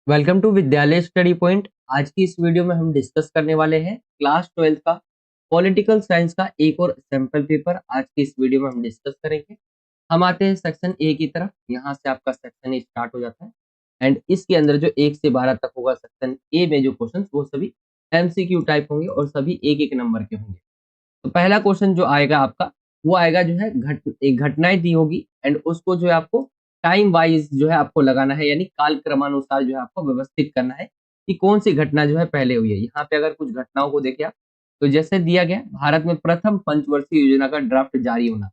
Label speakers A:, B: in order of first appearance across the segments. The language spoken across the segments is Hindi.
A: वेलकम टू विद्यालय स्टडी पॉइंट। आज की इस वीडियो में हम डिस्कस करने वाले हैं क्लास 12th का पॉलिटिकल साइंस का एक और सैंपल पेपर। आज की इस वीडियो में हम डिस्कस करेंगे। हम आते हैं सेक्शन ए की तरफ। यहाँ से आपका सेक्शन ए स्टार्ट हो जाता है एंड इसके अंदर जो 1 से 12 तक होगा सेक्शन ए में जो क्वेश्चन वो सभी एमसीक्यू टाइप होंगे और सभी एक एक नंबर के होंगे। तो पहला क्वेश्चन जो आएगा आपका वो आएगा जो है एक घटनाएं दी होगी एंड उसको जो है आपको टाइम वाइज जो है आपको लगाना है, यानी काल क्रमानुसार जो है आपको व्यवस्थित करना है कि कौन सी घटना जो है पहले हुई है। यहाँ पे अगर कुछ घटनाओं को देखें आप, तो जैसे दिया गया भारत में प्रथम पंचवर्षीय योजना का ड्राफ्ट जारी होना,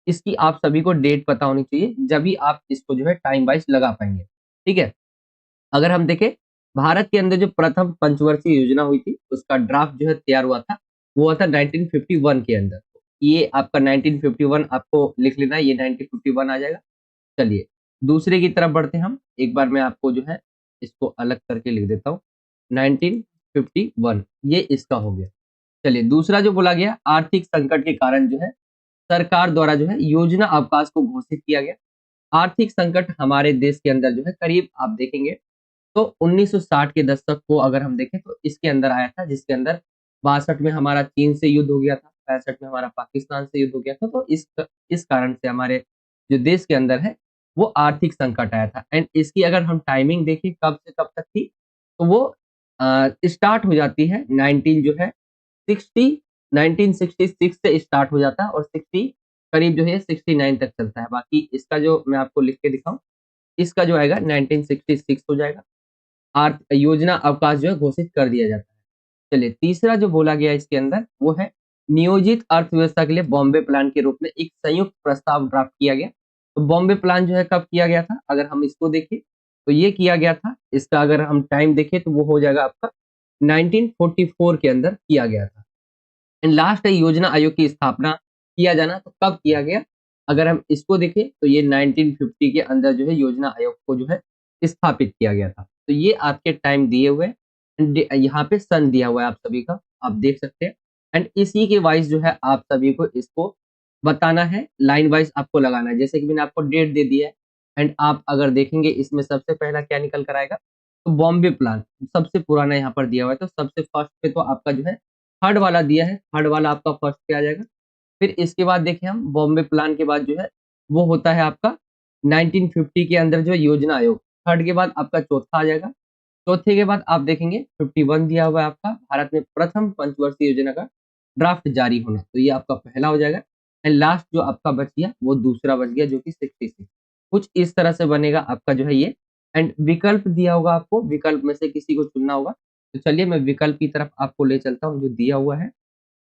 A: इसकी आप सभी को डेट पता होनी चाहिए, जब भी आप इसको जो है टाइम वाइज लगा पाएंगे। ठीक है, अगर हम देखें भारत के अंदर जो प्रथम पंचवर्षीय योजना हुई थी उसका ड्राफ्ट जो है तैयार हुआ था, वो हुआ था 1951 के अंदर। ये आपका 1951 आपको लिख लेना है, ये 1951 आ जाएगा। चलिए दूसरे की तरफ बढ़ते हैं हम। एक बार मैं आपको जो है इसको अलग करके लिख देता हूँ। 1951 ये इसका हो गया। चलिए दूसरा जो बोला गया, आर्थिक संकट के कारण जो है सरकार द्वारा जो है योजना अवकाश को घोषित किया गया। आर्थिक संकट हमारे देश के अंदर जो है करीब आप देखेंगे तो 1960 के दशक को अगर हम देखें तो इसके अंदर आया था, जिसके अंदर 62 में हमारा चीन से युद्ध हो गया था, 65 में हमारा पाकिस्तान से युद्ध हो गया था। तो इस कारण से हमारे जो देश के अंदर है वो आर्थिक संकट आया था। एंड इसकी अगर हम टाइमिंग देखें कब से कब तक थी, तो वो स्टार्ट हो जाती है 19 जो है 60 1966 से स्टार्ट हो जाता है और 60 करीब जो है 69 तक चलता है। बाकी इसका जो मैं आपको लिख के दिखाऊं, इसका जो आएगा 1966 हो जाएगा। योजना अवकाश जो है घोषित कर दिया जाता है। चलिए तीसरा जो बोला गया इसके अंदर वो है नियोजित अर्थव्यवस्था के लिए बॉम्बे प्लान के रूप में एक संयुक्त प्रस्ताव ड्राफ्ट किया गया। तो बॉम्बे प्लान जो है कब किया गया था, अगर हम इसको देखें तो ये किया गया था, इसका अगर हम टाइम देखें तो वो हो जाएगा आपका 1944 के अंदर किया गया था। एंड लास्ट है योजना आयोग की स्थापना किया जाना, तो कब किया गया, अगर हम इसको देखें तो ये 1950 के अंदर जो है योजना आयोग को जो है स्थापित किया गया था। तो ये आपके टाइम दिए हुए हैं एंड यहाँ पे सन दिया हुआ है आप सभी का, आप देख सकते हैं। एंड इसी के वाइज जो है आप सभी को इसको बताना है, लाइन वाइज आपको लगाना है। जैसे कि मैंने आपको डेट दे दिया है एंड आप अगर देखेंगे इसमें सबसे पहला क्या निकल कर आएगा, तो बॉम्बे प्लान सबसे पुराना यहाँ पर दिया हुआ है। तो सबसे फर्स्ट पे तो आपका जो है थर्ड वाला दिया है, थर्ड वाला आपका फर्स्ट पे आ जाएगा। फिर इसके बाद देखिए हम बॉम्बे प्लान के बाद जो है वो होता है आपका 1950 के अंदर जो योजना आयोग, थर्ड के बाद आपका चौथा आ जाएगा। चौथे के बाद आप देखेंगे 51 दिया हुआ है आपका भारत में प्रथम पंचवर्षीय योजना का ड्राफ्ट जारी होना, तो ये आपका पहला हो जाएगा। एंड लास्ट जो आपका बच गया वो दूसरा बच गया जो कि 66। कुछ इस तरह से बनेगा आपका जो है ये। एंड विकल्प दिया होगा आपको, विकल्प में से किसी को चुनना होगा। तो चलिए मैं विकल्प की तरफ आपको ले चलता हूँ जो दिया हुआ है।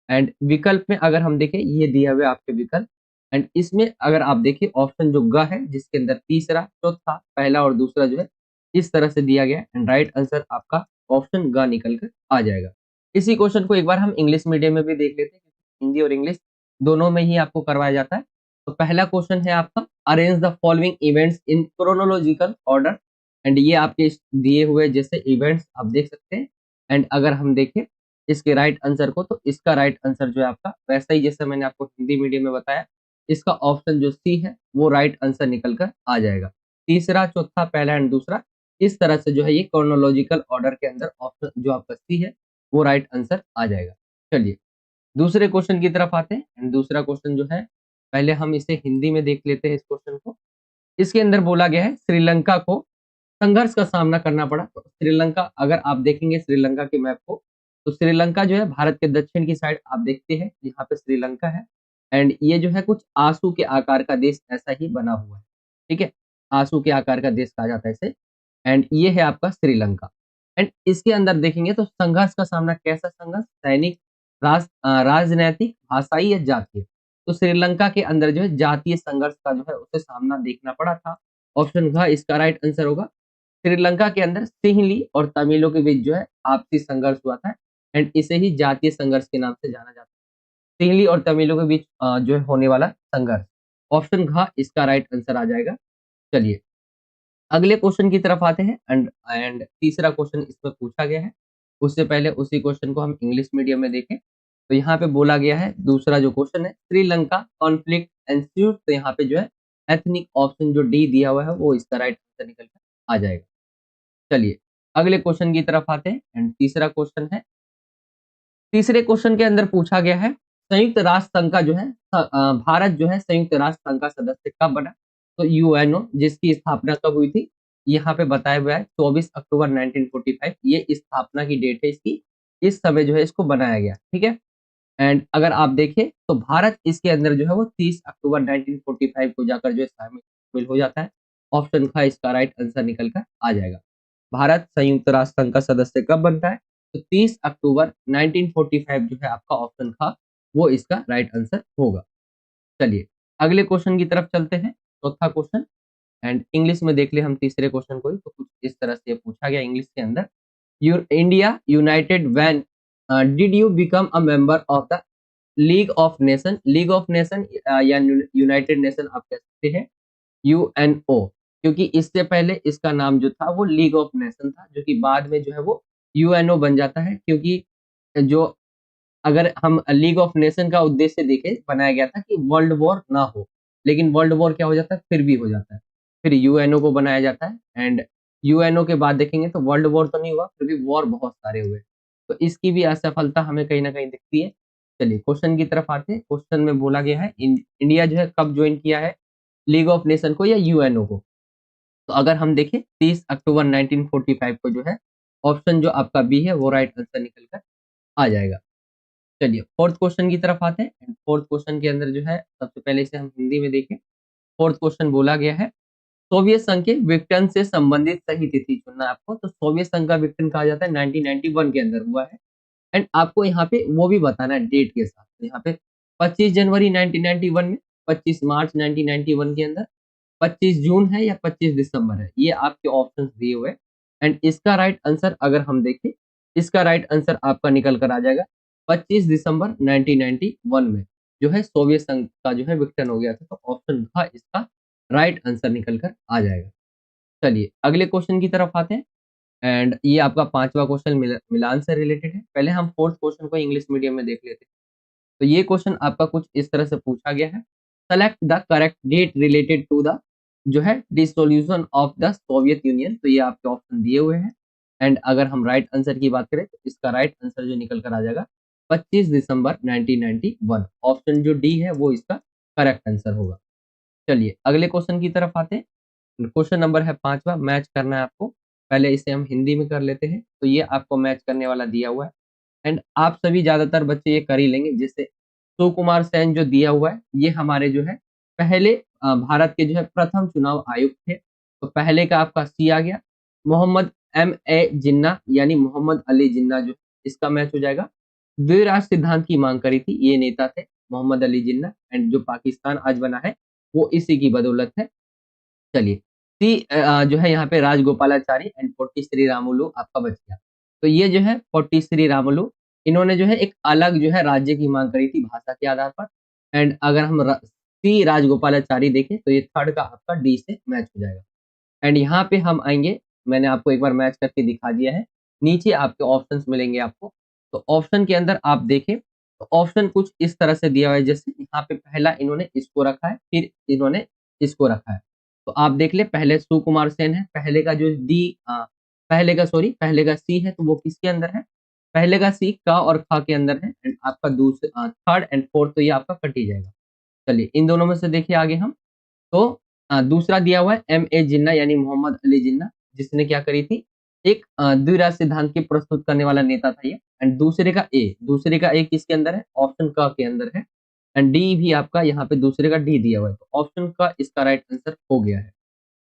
A: एंड विकल्प में अगर हम देखें ये दिया हुआ है आपके विकल्प। एंड इसमें अगर आप देखिए ऑप्शन जो ग है जिसके अंदर तीसरा चौथा पहला और दूसरा जो है इस तरह से दिया गया है। एंड राइट आंसर आपका ऑप्शन ग निकल कर आ जाएगा। इसी क्वेश्चन को एक बार हम इंग्लिश मीडियम में भी देख लेते हैं, हिंदी और इंग्लिश दोनों में ही आपको करवाया जाता है। तो पहला क्वेश्चन है आपका arrange the following events in chronological order. And ये आपके दिए हुए जैसे इवेंट्स आप देख सकते हैं। एंड अगर हम देखें इसके राइट आंसर को, तो इसका राइट आंसर जो है आपका वैसा ही जैसे मैंने आपको हिंदी मीडियम में बताया, इसका ऑप्शन जो सी है वो राइट आंसर निकल कर आ जाएगा। तीसरा चौथा पहला एंड दूसरा इस तरह से जो है ये क्रोनोलॉजिकल ऑर्डर के अंदर ऑप्शन जो आपका सी है वो राइट आंसर आ जाएगा। चलिए दूसरे क्वेश्चन की तरफ आते हैं। एंड दूसरा क्वेश्चन जो है पहले हम इसे हिंदी में देख लेते हैं इस क्वेश्चन को। इसके अंदर बोला गया है श्रीलंका को संघर्ष का सामना करना पड़ा। तो श्रीलंका अगर आप देखेंगे श्रीलंका के मैप को, तो श्रीलंका जो है भारत के दक्षिण की साइड आप देखते हैं यहाँ पे श्रीलंका है। एंड ये जो है कुछ आंसू के आकार का देश ऐसा ही बना हुआ है। ठीक है, आंसू के आकार का देश कहा जाता है इसे। एंड ये है आपका श्रीलंका। एंड इसके अंदर देखेंगे तो संघर्ष का सामना, कैसा संघर्ष, सैनिक, राजनैतिक, भाषाई या जातीय। तो श्रीलंका के अंदर जो है जातीय संघर्ष का जो है उसे सामना देखना पड़ा था। ऑप्शन घ इसका राइट आंसर होगा। श्रीलंका के अंदर सिंहली और तमिलों के बीच जो है आपसी संघर्ष हुआ था। एंड इसे ही जातीय संघर्ष के नाम से जाना जाता है, सिंहली और तमिलों के बीच जो है होने वाला संघर्ष। ऑप्शन घ इसका राइट आंसर आ जाएगा। चलिए अगले क्वेश्चन की तरफ आते हैं। एंड तीसरा क्वेश्चन इसमें पूछा गया है, उससे पहले उसी क्वेश्चन को हम इंग्लिश मीडियम में देखें। तो यहाँ पे बोला गया है दूसरा जो क्वेश्चन है श्रीलंका कॉन्फ्लिक्ट एंस्यूड, तो यहाँ पे जो है एथनिक ऑप्शन जो डी दिया हुआ है वो इसका राइट आंसर निकल कर आ जाएगा। चलिए अगले क्वेश्चन की तरफ आते हैं एंड तीसरा क्वेश्चन है, तीसरे क्वेश्चन के अंदर पूछा गया है संयुक्त राष्ट्र संघ का जो है भारत जो है संयुक्त राष्ट्र संघ का सदस्य कब बना? तो यूएनओ जिसकी स्थापना कब हुई थी, यहाँ पे बताया हुआ है 24 अक्टूबर 1945, ये स्थापना की डेट है इसकी, इस समय जो है इसको बनाया गया, ठीक है। एंड अगर आप देखें तो भारत इसके अंदर जो है वो 30 अक्टूबर 1945 को जाकर जो है शामिल हो जाता है। ऑप्शन का इसका राइट आंसर निकल कर आ जाएगा। भारत संयुक्त राष्ट्र संघ का सदस्य कब बनता है? तो 30 अक्टूबर 1945 जो है आपका ऑप्शन का वो इसका राइट आंसर होगा। चलिए अगले क्वेश्चन की तरफ चलते हैं, चौथा क्वेश्चन। एंड इंग्लिश में देख ले हम तीसरे क्वेश्चन को ही, तो कुछ इस तरह से पूछा गया इंग्लिश के अंदर। India United when did you become a member of the league of nation? League of nation या यूनाइटेड नेशन आप कह सकते हैं यूएनओ, क्योंकि इससे पहले इसका नाम जो था वो लीग ऑफ नेशन था, जो कि बाद में जो है वो यूएनओ बन जाता है। क्योंकि जो अगर हम लीग ऑफ नेशन का उद्देश्य देखें, बनाया गया था कि वर्ल्ड वॉर ना हो, लेकिन वर्ल्ड वॉर क्या हो जाता है, फिर भी हो जाता है, फिर यूएनओ को बनाया जाता है। एंड यूएनओ के बाद देखेंगे तो वर्ल्ड वॉर तो नहीं हुआ, फिर भी वॉर बहुत सारे हुए, तो इसकी भी असफलता हमें कहीं ना कहीं दिखती है। चलिए क्वेश्चन की तरफ आते हैं। क्वेश्चन में बोला गया है इंडिया जो है कब ज्वाइन किया है लीग ऑफ नेशन को या यूएनओ को? तो अगर हम देखें 30 अक्टूबर 1945 को जो है ऑप्शन जो आपका बी है वो राइट आंसर निकल कर आ जाएगा। चलिए फोर्थ क्वेश्चन की तरफ आते हैं एंड फोर्थ क्वेश्चन के अंदर जो है सबसे पहले इसे हम हिंदी में देखें। फोर्थ क्वेश्चन बोला गया है सोवियत संघ के विघटन से संबंधित सही तिथि चुनना है आपको। तो सोवियत संघ का विघटन कहा जाता है 1991 के अंदर हुआ है। एंड आपको यहाँ पे वो भी बताना है डेट के साथ। तो यहाँ पे 25 जनवरी 1991 में, 25 मार्च 1991 के अंदर, 25 जून है या 25 दिसंबर है, ये आपके ऑप्शंस दिए हुए हैं। एंड इसका राइट आंसर अगर हम देखें, इसका राइट आंसर आपका निकल कर आ जाएगा 25 दिसंबर 1991 में जो है सोवियत संघ का जो है विघटन हो गया था। तो ऑप्शन का इसका राइट आंसर निकल कर आ जाएगा। चलिए अगले क्वेश्चन की तरफ आते हैं एंड ये आपका पांचवा क्वेश्चन मिलान से रिलेटेड है। पहले हम फोर्थ क्वेश्चन को इंग्लिश मीडियम में देख लेते हैं। तो ये क्वेश्चन आपका कुछ इस तरह से पूछा गया है, select the correct date related to the जो है dissolution of the Soviet Union. तो ये आपके ऑप्शन दिए हुए हैं। एंड अगर हम राइट आंसर की बात करें तो इसका राइट आंसर जो निकल कर आ जाएगा 25 दिसंबर 1991। ऑप्शन जो डी है वो इसका करेक्ट आंसर होगा। चलिए अगले क्वेश्चन की तरफ आते हैं। क्वेश्चन नंबर है पांचवा, मैच करना है आपको। पहले इसे हम हिंदी में कर लेते हैं। तो ये आपको मैच करने वाला दिया हुआ है एंड आप सभी ज्यादातर बच्चे ये कर ही लेंगे। जैसे सुकुमार सेन जो दिया हुआ है, ये हमारे जो है पहले भारत के जो है प्रथम चुनाव आयुक्त थे। तो पहले का आपका सी आ गया। मोहम्मद एम ए जिन्ना यानी मोहम्मद अली जिन्ना, जो इसका मैच हो जाएगा। द्विराष्ट्र सिद्धांत की मांग करी थी, ये नेता थे मोहम्मद अली जिन्ना। एंड जो पाकिस्तान आज बना है वो इसी की बदौलत है। चलिए सी जो है यहाँ पे राजगोपालाचारी एंड पोट्टी श्री रामुलु आपका बच गया। तो ये जो है पोट्टी श्री रामुलु, इन्होंने जो है एक अलग जो है राज्य की मांग करी थी भाषा के आधार पर। एंड अगर हम सी राजगोपालाचारी देखें तो ये थर्ड का आपका डी से मैच हो जाएगा। एंड यहाँ पे हम आएंगे, मैंने आपको एक बार मैच करके दिखा दिया है। नीचे आपके ऑप्शंस मिलेंगे आपको। तो ऑप्शन के अंदर आप देखें तो ऑप्शन कुछ इस तरह से दिया हुआ है। जैसे यहाँ पे पहला इन्होंने इसको रखा है, फिर इन्होंने इसको रखा है। तो आप देख ले, पहले सुकुमार सेन है, पहले का जो डी पहले का सी है, तो वो किसके अंदर है? पहले का सी का और खा के अंदर है। एंड आपका दूसरा थर्ड एंड फोर्थ तो ये आपका कट ही जाएगा। चलिए इन दोनों में से देखिए आगे हम। तो दूसरा दिया हुआ है एम ए जिन्ना यानी मोहम्मद अली जिन्ना, जिसने क्या करी थी, एक द्विराष्ट्र सिद्धांत की प्रस्तुत करने वाला नेता था ये। एंड दूसरे का ए किसके अंदर है? ऑप्शन का के अंदर है। एंड डी भी आपका यहाँ पे दूसरे का डी दिया हुआ है। तो ऑप्शन का इसका राइट आंसर हो गया है।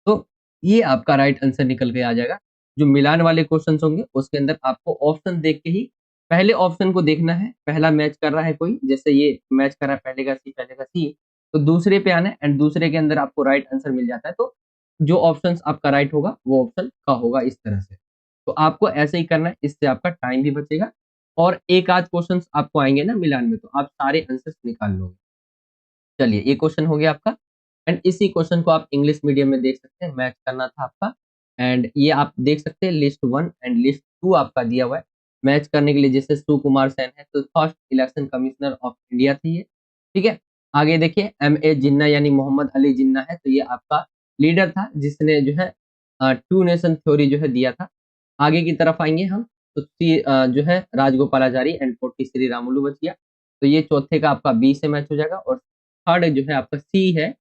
A: तो ये आपका राइट आंसर निकल के आ जाएगा। जो मिलान वाले क्वेश्चन होंगे उसके अंदर आपको ऑप्शन देख के ही पहले ऑप्शन को देखना है। पहला मैच कर रहा है कोई, जैसे ये मैच कर रहा है पहले का सी, तो दूसरे पे आना है एंड दूसरे के अंदर आपको राइट आंसर मिल जाता है। तो जो ऑप्शन आपका राइट होगा वो ऑप्शन का होगा, इस तरह से। तो आपको ऐसे ही करना है, इससे आपका टाइम भी बचेगा और एक आध क्वेश्चन आपको आएंगे ना मिलान में, तो आप सारे आंसर निकाल लोगे। चलिए ये क्वेश्चन हो गया आपका। एंड इसी क्वेश्चन को आप इंग्लिश मीडियम में देख सकते हैं, मैच करना था आपका। एंड ये आप देख सकते हैं लिस्ट 1 एंड लिस्ट 2 आपका दिया हुआ है मैच करने के लिए। जैसे सुकुमार सेन है तो first election commissioner of India थी ये, ठीक है। आगे देखिए एम ए जिन्ना यानी मोहम्मद अली जिन्ना है, तो ये आपका लीडर था जिसने जो है टू नेशन थ्योरी जो है दिया था। आगे की तरफ आएंगे हम तो जो है राजगोपालाचारी एंड पोट्टी श्री रामुलु बचिया, तो ये चौथे का आपका बी से मैच हो जाएगा। और थर्ड जो है आपका सी है,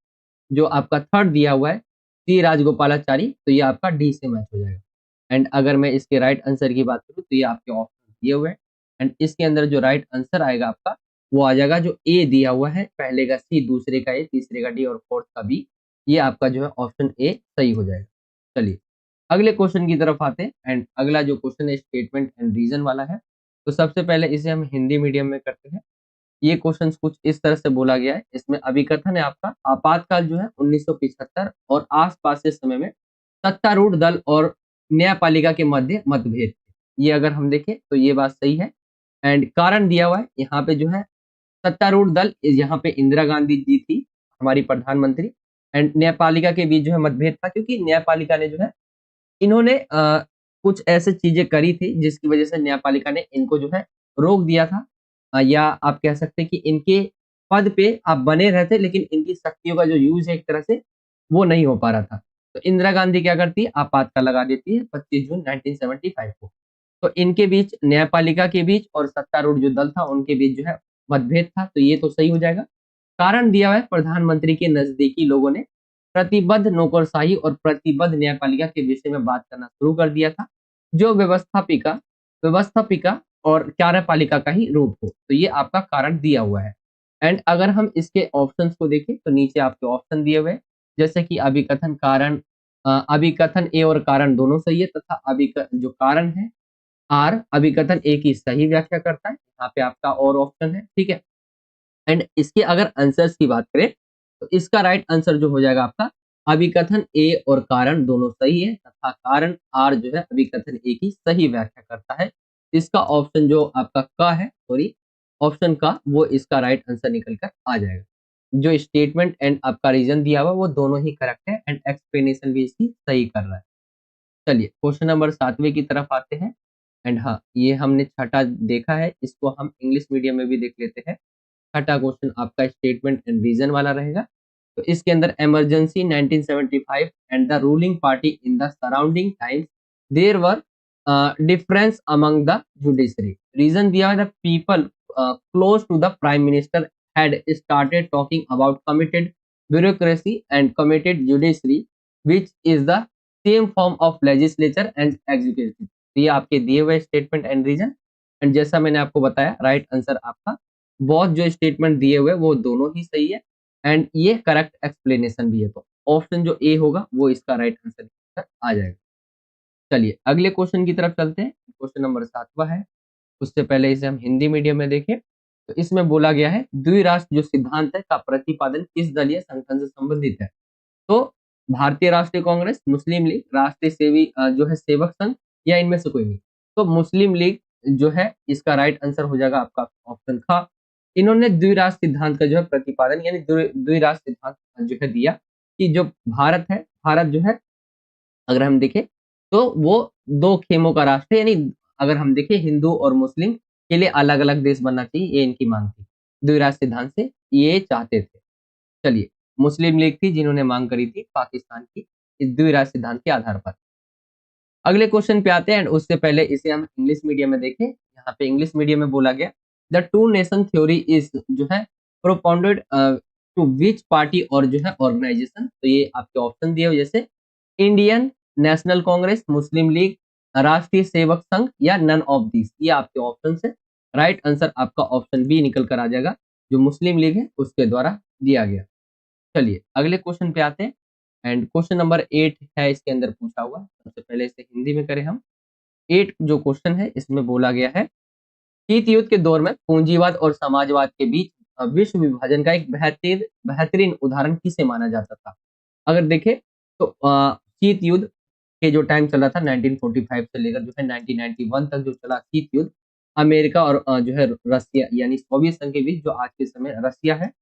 A: जो आपका थर्ड दिया हुआ है सी राजगोपालाचारी, तो ये आपका डी से मैच हो जाएगा। एंड अगर मैं इसके राइट आंसर की बात करूँ तो ये आपके ऑप्शन दिए हुए हैं, एंड इसके अंदर जो राइट आंसर आएगा आपका वो आ जाएगा जो ए दिया हुआ है, पहले का सी, दूसरे का ए, तीसरे का डी और फोर्थ का बी। ये आपका जो है ऑप्शन ए सही हो जाएगा। चलिए अगले क्वेश्चन की तरफ आते हैं, एंड अगला जो क्वेश्चन है स्टेटमेंट एंड रीजन वाला है। तो सबसे पहले इसे हम हिंदी मीडियम में करते हैं। ये क्वेश्चन कुछ इस तरह से बोला गया है, इसमें अभिकथन है आपका आपातकाल जो है 1975 और आसपास के समय में सत्तारूढ़ दल और न्यायपालिका के मध्य मतभेद थे। ये अगर हम देखें तो ये बात सही है। एंड कारण दिया हुआ है यहाँ पे जो है सत्तारूढ़ दल, यहाँ पे इंदिरा गांधी जी थी हमारी प्रधानमंत्री, एंड न्यायपालिका के बीच जो है मतभेद था, क्योंकि न्यायपालिका ने जो है इन्होंने कुछ ऐसे चीजें करी थी जिसकी वजह से न्यायपालिका ने इनको जो है रोक दिया था, या आप कह सकते हैं कि इनके पद पे आप बने रहते लेकिन इनकी शक्तियों का जो यूज है एक तरह से वो नहीं हो पा रहा था। तो इंदिरा गांधी क्या करती है, आपातकाल लगा देती है 25 जून 1975 को। तो इनके बीच, न्यायपालिका के बीच और सत्तारूढ़ जो दल था उनके बीच जो है मतभेद था, तो ये तो सही हो जाएगा। कारण दिया हुआ है प्रधानमंत्री के नजदीकी लोगों ने प्रतिबद्ध नौकरशाही और प्रतिबद्ध न्यायपालिका के विषय में बात करना शुरू कर दिया था, जो व्यवस्थापिका व्यवस्थापिका और कार्यपालिका का ही रूप हो। तो ये आपका कारण दिया हुआ है। एंड अगर हम इसके ऑप्शंस को देखें तो नीचे आपके ऑप्शन दिए हुए हैं, जैसे कि अभिकथन कारण, अभिकथन ए और कारण दोनों सही है, तथा जो कारण है आर अभिकथन ए की सही व्याख्या करता है। यहाँ पे आपका और ऑप्शन है, ठीक है। एंड इसके अगर आंसर्स की बात करें तो इसका राइट आंसर जो हो जाएगा आपका अभिकथन ए और कारण दोनों सही है, तथा कारण आर जो है अभिकथन ए की सही व्याख्या करता है। इसका ऑप्शन जो आपका का है, सॉरी, ऑप्शन का, वो इसका राइट आंसर निकल कर आ जाएगा। जो स्टेटमेंट एंड आपका रीजन दिया हुआ वो दोनों ही करेक्ट है, एंड एक्सप्लेनेशन भी इसकी सही कर रहा है। चलिए क्वेश्चन नंबर 7वें की तरफ आते हैं। एंड हाँ, ये हमने छठा देखा है, इसको हम इंग्लिश मीडियम में भी देख लेते हैं। छठा क्वेश्चन आपका स्टेटमेंट एंड रीजन वाला रहेगा। तो इसके अंदर emergency 1975 and the ruling party in the surrounding times there were difference among the judiciary. Reason दिया है the people close to the prime minister had started talking about committed bureaucracy and committed judiciary, which is the same form of legislature and executive। ये आपके दिए हुए स्टेटमेंट एंड रीजन। एंड जैसा मैंने आपको बताया राइट आंसर आपका बहुत जो स्टेटमेंट दिए हुए वो दोनों ही सही है, एंड ये करेक्ट एक्सप्लेनेशन भी है। तो ऑप्शन जो ए होगा वो इसका राइट आंसर आ जाएगा। चलिए अगले क्वेश्चन की तरफ चलते हैं। क्वेश्चन नंबर 7वां है, उससे पहले इसे हम हिंदी मीडियम में देखें। तो इसमें बोला गया है द्विराष्ट्र जो सिद्धांत है का प्रतिपादन किस दलीय संगठन से संबंधित है। तो भारतीय राष्ट्रीय कांग्रेस, मुस्लिम लीग, राष्ट्रीय जो है सेवक संघ, या इनमें से कोई नहीं। तो मुस्लिम लीग जो है इसका राइट आंसर हो जाएगा आपका ऑप्शन खा। इन्होंने द्विराष्ट्र सिद्धांत का जो है प्रतिपादन यानी द्विराष्ट्र सिद्धांत जो है दिया कि जो भारत है, भारत जो है अगर हम देखें तो वो दो खेमों का राष्ट्र है, यानी अगर हम देखें हिंदू और मुस्लिम के लिए अलग अलग देश बनना चाहिए, ये इनकी मांग थी। द्विराष्ट्र सिद्धांत से ये चाहते थे। चलिए मुस्लिम लीग थी जिन्होंने मांग करी थी पाकिस्तान की इस द्विराष्ट्र सिद्धांत के आधार पर। अगले क्वेश्चन पे आते हैं, एंड उससे पहले इसे हम इंग्लिश मीडियम में देखें। यहाँ पे इंग्लिश मीडियम में बोला गया the two nation theory is जो है प्रोपाउंडेड टू विच पार्टी और जो है ऑर्गेनाइजेशन। तो ये आपके ऑप्शन दिए हुए जैसे इंडियन नेशनल कांग्रेस, मुस्लिम लीग, राष्ट्रीय सेवक संघ, या नन ऑफ दिस। ये आपके ऑप्शन है। राइट आंसर आपका ऑप्शन बी निकल कर आ जाएगा, जो मुस्लिम लीग है उसके द्वारा दिया गया। चलिए अगले क्वेश्चन पे आते हैं, एंड क्वेश्चन नंबर 8 है इसके अंदर पूछा हुआ। सबसे पहले इसे हिंदी में करें हम। 8 जो क्वेश्चन है इसमें बोला गया है शीत युद्ध के दौर में पूंजीवाद और समाजवाद के बीच विश्व विभाजन का एक बेहतरीन उदाहरण किसे माना जाता था। अगर देखें तो शीत युद्ध के जो टाइम चला था 1945 से लेकर जो है 1991 तक जो चला शीत युद्ध, अमेरिका और जो है रसिया यानी सोवियत संघ के बीच, जो आज के समय रसिया है,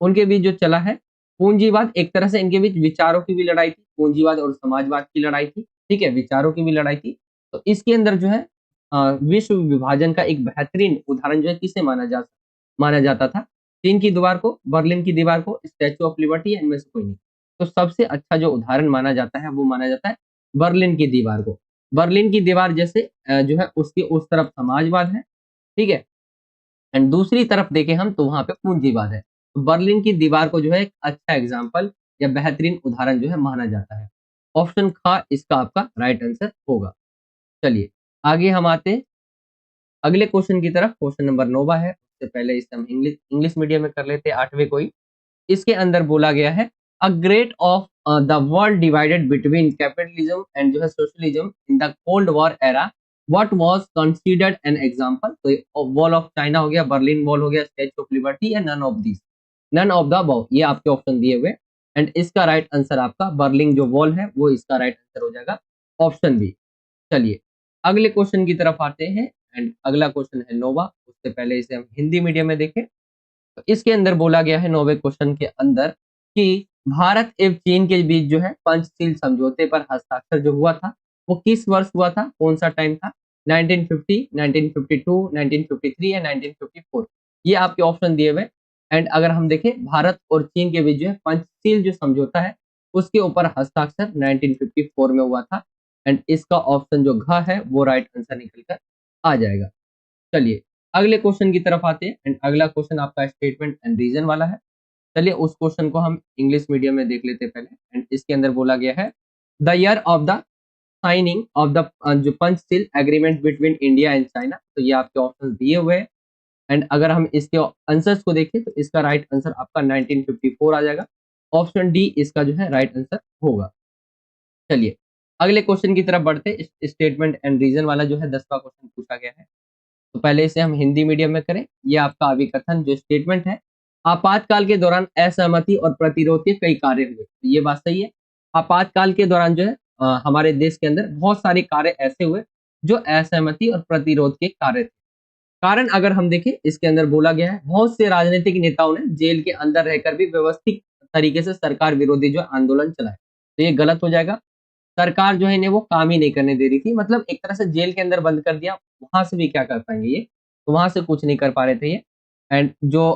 A: उनके बीच जो चला है। पूंजीवाद एक तरह से इनके बीच विचारों की भी लड़ाई थी, पूंजीवाद और समाजवाद की लड़ाई थी, ठीक है, विचारों की भी लड़ाई थी। तो इसके अंदर जो है विश्व विभाजन का एक बेहतरीन उदाहरण जो है किसे माना जाता था। चीन की दीवार को, बर्लिन की दीवार को, स्टैचू ऑफ लिबर्टी, इनमें से कोई नहीं। तो सबसे अच्छा जो उदाहरण माना जाता है वो माना जाता है बर्लिन की दीवार को। बर्लिन की दीवार जैसे जो है उसकी उस तरफ समाजवाद है, ठीक है, एंड दूसरी तरफ देखें हम तो वहां पे पूंजीवाद है। तो बर्लिन की दीवार को जो है एक अच्छा एग्जाम्पल या बेहतरीन उदाहरण जो है माना जाता है। ऑप्शन ख इसका आपका राइट आंसर होगा। चलिए आगे हम आते हैं अगले क्वेश्चन की तरफ। क्वेश्चन नंबर 9 है, उससे पहले इसे हम इंग्लिश इंग्लिश मीडियम में कर लेते हैं, 8वें को ही। इसके अंदर बोला गया है a great of the world divided between capitalism and जो है socialism in the Cold War era what was considered an example. तो वॉल ऑफ चाइना हो गया, बर्लिन वॉल हो गया, स्टैच्यू ऑफ लिबर्टी या none of this, none of the above, ये आपके ऑप्शन दिए हुए। एंड इसका राइट आंसर आपका बर्लिन जो वॉल है वो इसका राइट आंसर हो जाएगा, ऑप्शन बी। चलिए अगले क्वेश्चन की तरफ आते हैं एंड अगला क्वेश्चन है 9वां। उससे पहले इसे हम हिंदी मीडियम में देखें। तो इसके अंदर बोला गया है 9वें क्वेश्चन के अंदर कि भारत एवं चीन के बीच जो है पंचशील समझौते पर हस्ताक्षर जो हुआ था वो किस वर्ष हुआ था, कौन सा टाइम था, 1950, 1952, 1953 या 1954, ये आपके ऑप्शन दिए हुए। एंड अगर हम देखें भारत और चीन के बीच जो है पंचशील जो समझौता है उसके ऊपर हस्ताक्षर 1954 में हुआ था। एंड इसका ऑप्शन जो घ है वो राइट आंसर निकल कर आ जाएगा। चलिए अगले क्वेश्चन की तरफ आते हैं एंड अगला क्वेश्चन आपका स्टेटमेंट एंड रीजन वाला है। चलिए उस क्वेश्चन को हम इंग्लिश मीडियम में देख लेते हैं पहले। एंड इसके अंदर बोला गया है the year of the signing of the जो Panchsheel agreement between India and China. तो ये आपके ऑप्शन दिए हुए हैं। एंड अगर हम इसके आंसर्स को देखें तो इसका राइट आंसर आपका 1954 आ जाएगा। ऑप्शन डी इसका जो है राइट आंसर होगा। चलिए अगले क्वेश्चन की तरफ बढ़ते, स्टेटमेंट एंड रीजन वाला जो है 10वां क्वेश्चन पूछा गया है। तो पहले इसे हम हिंदी मीडियम में करें। ये आपका अभिकथन जो स्टेटमेंट है, आपातकाल के दौरान असहमति और प्रतिरोध के कई कार्य हुए। तो ये बात सही है। आपातकाल के दौरान जो है हमारे देश के अंदर बहुत सारे कार्य ऐसे हुए जो असहमति और प्रतिरोध के कार्य थे। कारण अगर हम देखें इसके अंदर बोला गया है बहुत से राजनीतिक नेताओं ने जेल के अंदर रहकर भी व्यवस्थित तरीके से सरकार विरोधी जो आंदोलन चलाए। तो ये गलत हो जाएगा। सरकार जो है इन्हें वो काम ही नहीं करने दे रही थी, मतलब एक तरह से जेल के अंदर बंद कर दिया, वहां से भी क्या कर पाएंगे ये, तो वहां से कुछ नहीं कर पा रहे थे ये। एंड जो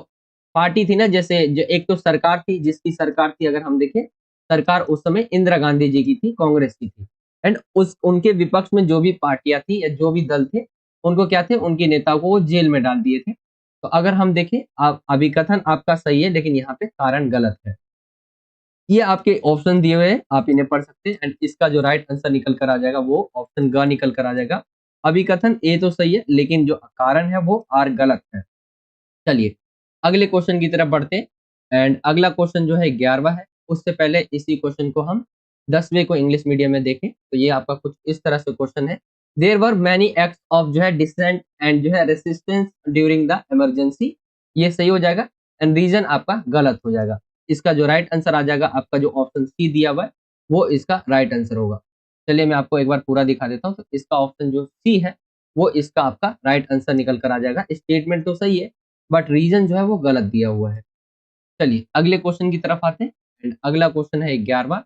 A: पार्टी थी ना, जैसे जो एक तो सरकार थी, जिसकी सरकार थी अगर हम देखें, सरकार उस समय इंदिरा गांधी जी की थी, कांग्रेस की थी। एंड उस उनके विपक्ष में जो भी पार्टियां थी या जो भी दल थे उनको क्या थे, उनके नेताओं को वो जेल में डाल दिए थे। तो अगर हम देखें आप अभिकथन आपका सही है लेकिन यहाँ पे कारण गलत है। ये आपके ऑप्शन दिए हुए हैं, आप इन्हें पढ़ सकते हैं। एंड इसका जो राइट आंसर निकल कर आ जाएगा वो ऑप्शन ग निकल कर आ जाएगा। अभिकथन ए तो सही है लेकिन जो कारण है वो आर गलत है। चलिए अगले क्वेश्चन की तरफ बढ़ते हैं एंड अगला क्वेश्चन जो है 11वां है। उससे पहले इसी क्वेश्चन को हम 10वें को इंग्लिश मीडियम में देखें तो ये आपका कुछ इस तरह से क्वेश्चन है। There were many acts of जो है डिसेंट एंड जो है रेसिस्टेंस ड्यूरिंग द इमरजेंसी, ये सही हो जाएगा। एंड रीजन आपका गलत हो जाएगा। इसका जो राइट आंसर आ जाएगा आपका जो ऑप्शन सी दिया हुआ है वो इसका राइट आंसर होगा। चलिए मैं आपको एक बार पूरा दिखा देता हूँ। तो इसका ऑप्शन जो सी है वो इसका आपका राइट आंसर निकल कर आ जाएगा। स्टेटमेंट तो सही है बट रीजन जो है वो गलत दिया हुआ है। चलिए अगले क्वेश्चन की तरफ आते हैं एंड अगला क्वेश्चन है 11वां।